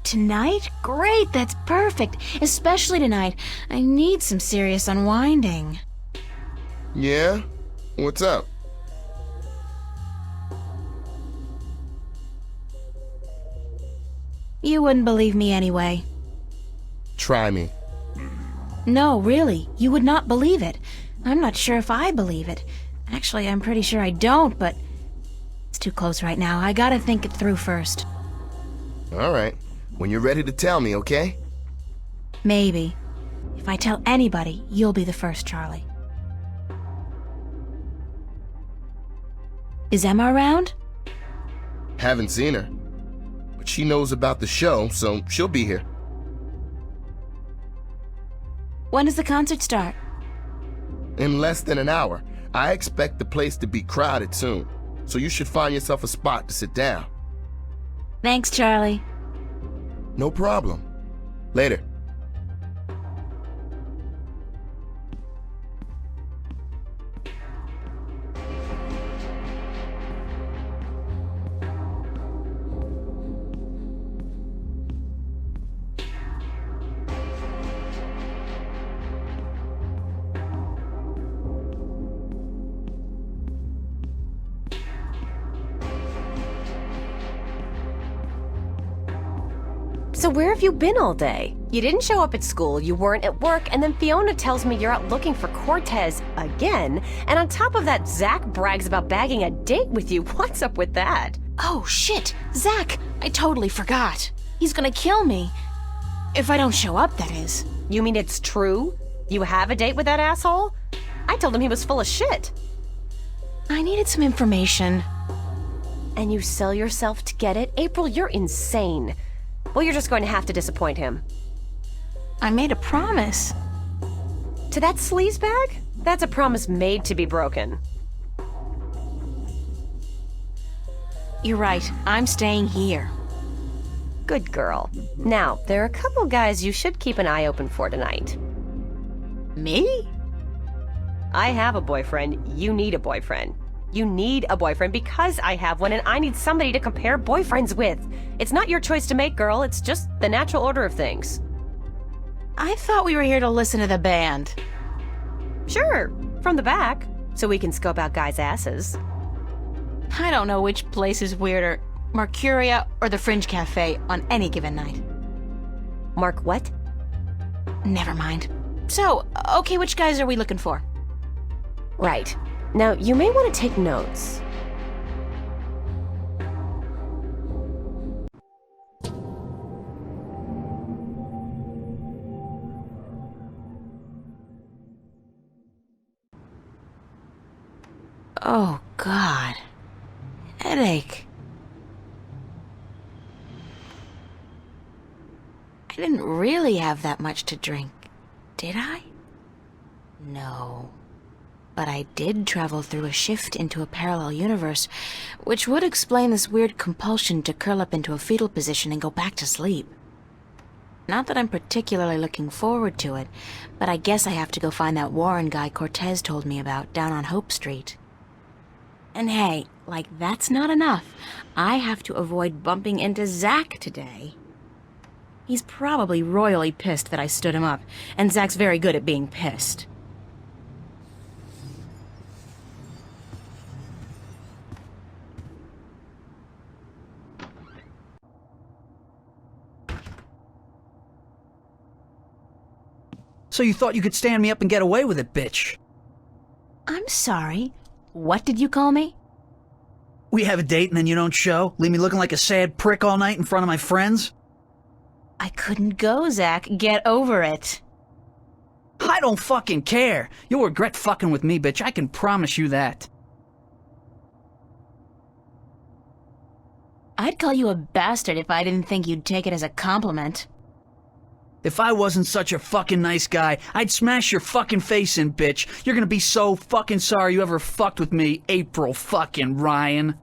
Tonight? Great, that's perfect. Especially tonight. I need some serious unwinding. Yeah? What's up? You wouldn't believe me anyway. Try me. No, really, you would not believe it. I'm not sure if I believe it. Actually, I'm pretty sure I don't, but it's too close right now. I gotta think it through first. All right. When you're ready to tell me, okay? Maybe. If I tell anybody, you'll be the first, Charlie. Is Emma around? Haven't seen her. But she knows about the show, so she'll be here. When does the concert start? In less than an hour. I expect the place to be crowded soon, so you should find yourself a spot to sit down. Thanks, Charlie. No problem. Later. So where have you been all day? You didn't show up at school, you weren't at work, and then Fiona tells me you're out looking for Cortez again, and on top of that, Zach brags about bagging a date with you. What's up with that? Oh, shit! Zach! I totally forgot. He's gonna kill me. If I don't show up, that is. You mean it's true? You have a date with that asshole? I told him he was full of shit. I needed some information. And you sell yourself to get it? April, you're insane. Well, you're just going to have to disappoint him. I made a promise. To that sleazebag? That's a promise made to be broken. You're right. I'm staying here. Good girl. Now, there are a couple guys you should keep an eye open for tonight. Me? I have a boyfriend. You need a boyfriend. You need a boyfriend because I have one and I need somebody to compare boyfriends with. It's not your choice to make, girl. It's just the natural order of things. I thought we were here to listen to the band. Sure, from the back, so we can scope out guys' asses. I don't know which place is weirder, Mercuria or the Fringe Cafe on any given night. Mark what? Never mind. So, okay, which guys are we looking for? Right. Now, you may want to take notes. Oh, God. Headache. I didn't really have that much to drink, did I? No. But I did travel through a shift into a parallel universe, which would explain this weird compulsion to curl up into a fetal position and go back to sleep. Not that I'm particularly looking forward to it, but I guess I have to go find that Warren guy Cortez told me about down on Hope Street. And hey, like that's not enough. I have to avoid bumping into Zach today. He's probably royally pissed that I stood him up, and Zach's very good at being pissed. So you thought you could stand me up and get away with it, bitch. I'm sorry. What did you call me? We have a date and then you don't show? Leave me looking like a sad prick all night in front of my friends? I couldn't go, Zach. Get over it. I don't fucking care. You'll regret fucking with me, bitch. I can promise you that. I'd call you a bastard if I didn't think you'd take it as a compliment. If I wasn't such a fucking nice guy, I'd smash your fucking face in, bitch. You're gonna be so fucking sorry you ever fucked with me, April fucking Ryan.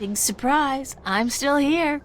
Big surprise. I'm still here.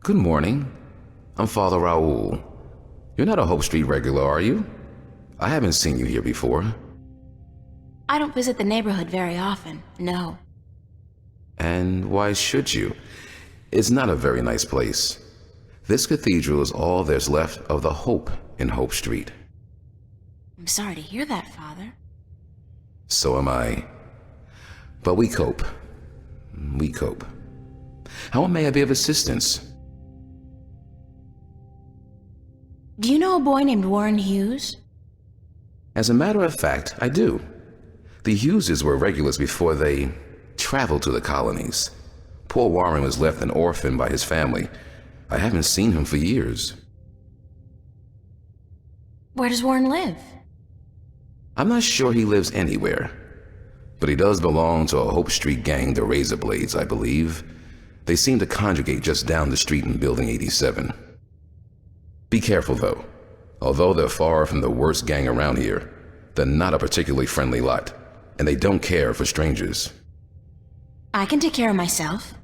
Good morning. I'm Father Raoul. You're not a Hope Street regular, are you? I haven't seen you here before. I don't visit the neighborhood very often, no. And why should you? It's not a very nice place. This cathedral is all there's left of the hope in Hope Street. I'm sorry to hear that, Father. So am I. But we cope. We cope. How may I be of assistance? Do you know a boy named Warren Hughes? As a matter of fact, I do. The Hugheses were regulars before they traveled to the colonies. Poor Warren was left an orphan by his family. I haven't seen him for years. Where does Warren live? I'm not sure he lives anywhere. But he does belong to a Hope Street gang, the Razorblades, I believe. They seem to congregate just down the street in Building 87. Be careful, though. Although they're far from the worst gang around here, they're not a particularly friendly lot, and they don't care for strangers. I can take care of myself.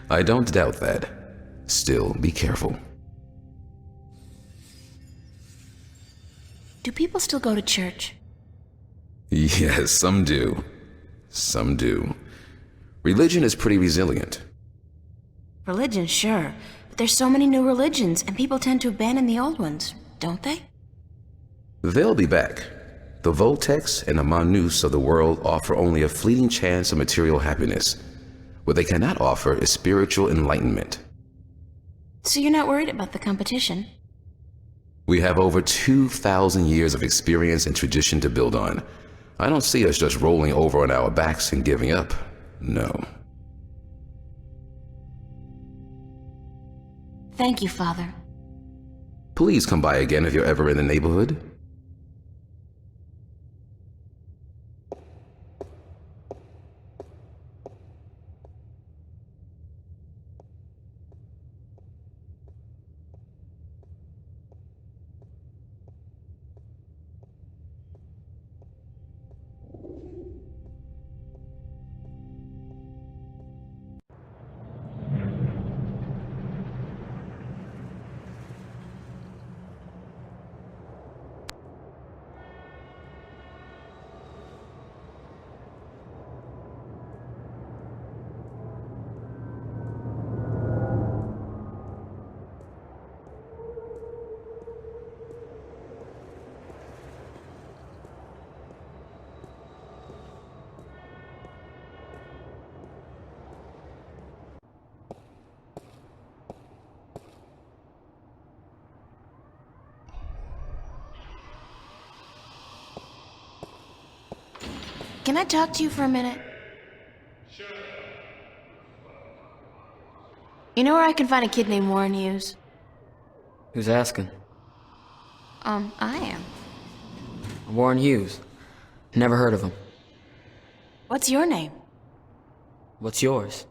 I don't doubt that. Still, be careful. Do people still go to church? Yes, some do. Some do. Religion is pretty resilient. Religion, sure. But there's so many new religions, and people tend to abandon the old ones, don't they? They'll be back. The Voltex and the Manus of the world offer only a fleeting chance of material happiness. What they cannot offer is spiritual enlightenment. So you're not worried about the competition? We have over 2,000 years of experience and tradition to build on. I don't see us just rolling over on our backs and giving up. No. Thank you, Father. Please come by again if you're ever in the neighborhood. Can I talk to you for a minute? You know where I can find a kid named Warren Hughes? Who's asking? I am. Warren Hughes. Never heard of him. What's your name? What's yours?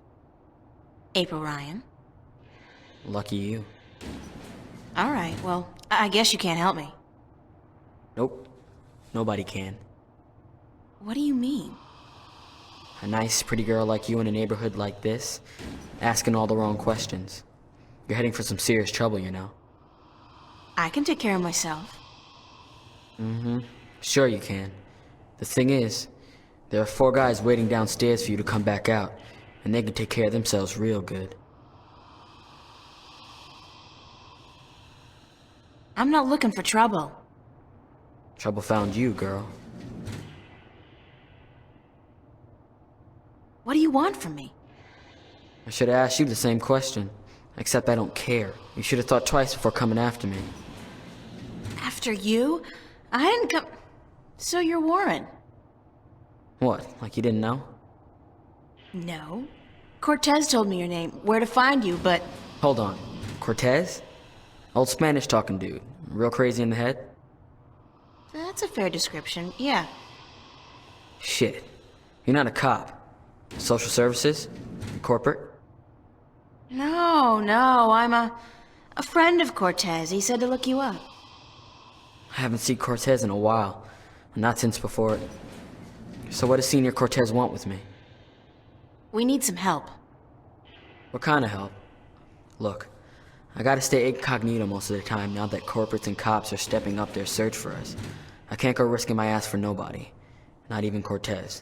April Ryan. Lucky you. Alright, well, I guess you can't help me. Nope. Nobody can. What do you mean? A nice, pretty girl like you in a neighborhood like this, asking all the wrong questions. You're heading for some serious trouble, you know. I can take care of myself. Mm-hmm. Sure you can. The thing is, there are 4 guys waiting downstairs for you to come back out, and they can take care of themselves real good. I'm not looking for trouble. Trouble found you, girl. What do you want from me? I should have asked you the same question, except I don't care. You should have thought twice before coming after me. After you? I didn't come... So you're Warren? What, like you didn't know? No. Cortez told me your name, where to find you, but... Hold on. Cortez? Old Spanish talking dude. Real crazy in the head? That's a fair description, yeah. Shit. You're not a cop. Social services? Corporate? No, I'm a friend of Cortez. He said to look you up. I haven't seen Cortez in a while. Not since before. So what does Senior Cortez want with me? We need some help. What kind of help? Look, I gotta stay incognito most of the time now that corporates and cops are stepping up their search for us. I can't go risking my ass for nobody. Not even Cortez.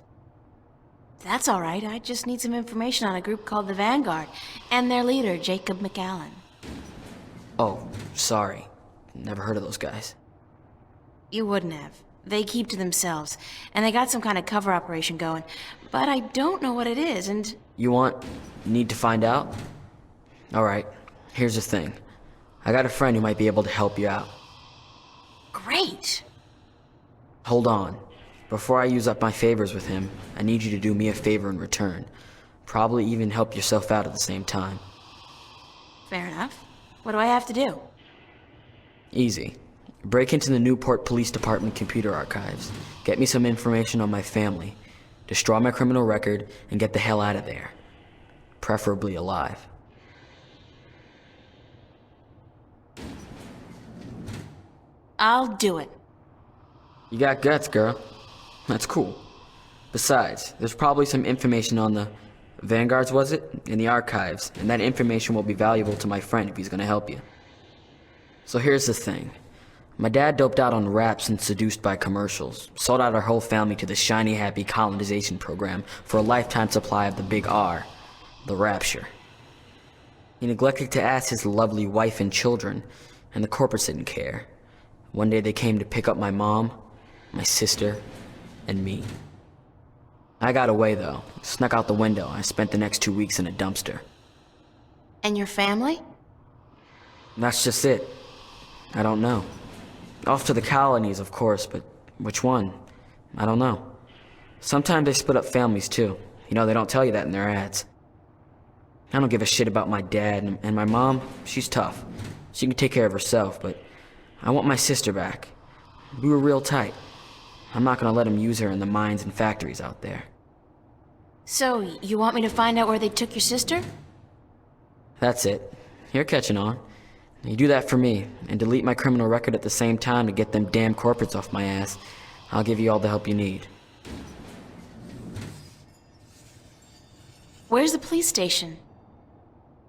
That's all right. I just need some information on a group called the Vanguard and their leader, Jacob McAllen. Oh, sorry. Never heard of those guys. You wouldn't have. They keep to themselves, and they got some kind of cover operation going, but I don't know what it is, and... You need to find out? Alright, here's the thing. I got a friend who might be able to help you out. Great! Hold on. Before I use up my favors with him, I need you to do me a favor in return. Probably even help yourself out at the same time. Fair enough. What do I have to do? Easy. Break into the Newport Police Department computer archives. Get me some information on my family. Destroy my criminal record and get the hell out of there. Preferably alive. I'll do it. You got guts, girl. That's cool. Besides, there's probably some information on the Vanguards, was it? In the archives, and that information will be valuable to my friend if he's gonna help you. So here's the thing. My dad doped out on raps and seduced by commercials, sold out our whole family to the shiny happy colonization program for a lifetime supply of the big R, the Rapture. He neglected to ask his lovely wife and children, and the corporates didn't care. One day they came to pick up my mom, my sister, and me. I got away though, snuck out the window, and I spent the next 2 weeks in a dumpster. And your family? That's just it. I don't know. Off to the colonies, of course, but which one? I don't know. Sometimes they split up families too. You know, they don't tell you that in their ads. I don't give a shit about my dad, and my mom, she's tough. She can take care of herself, but I want my sister back. We were real tight. I'm not gonna let them use her in the mines and factories out there. So, you want me to find out where they took your sister? That's it. You're catching on. You do that for me, and delete my criminal record at the same time to get them damn corporates off my ass. I'll give you all the help you need. Where's the police station?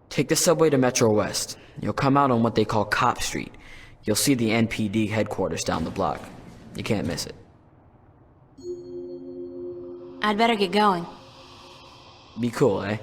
Take the subway to Metro West. You'll come out on what they call Cop Street. You'll see the NPD headquarters down the block. You can't miss it. I'd better get going. Be cool, eh?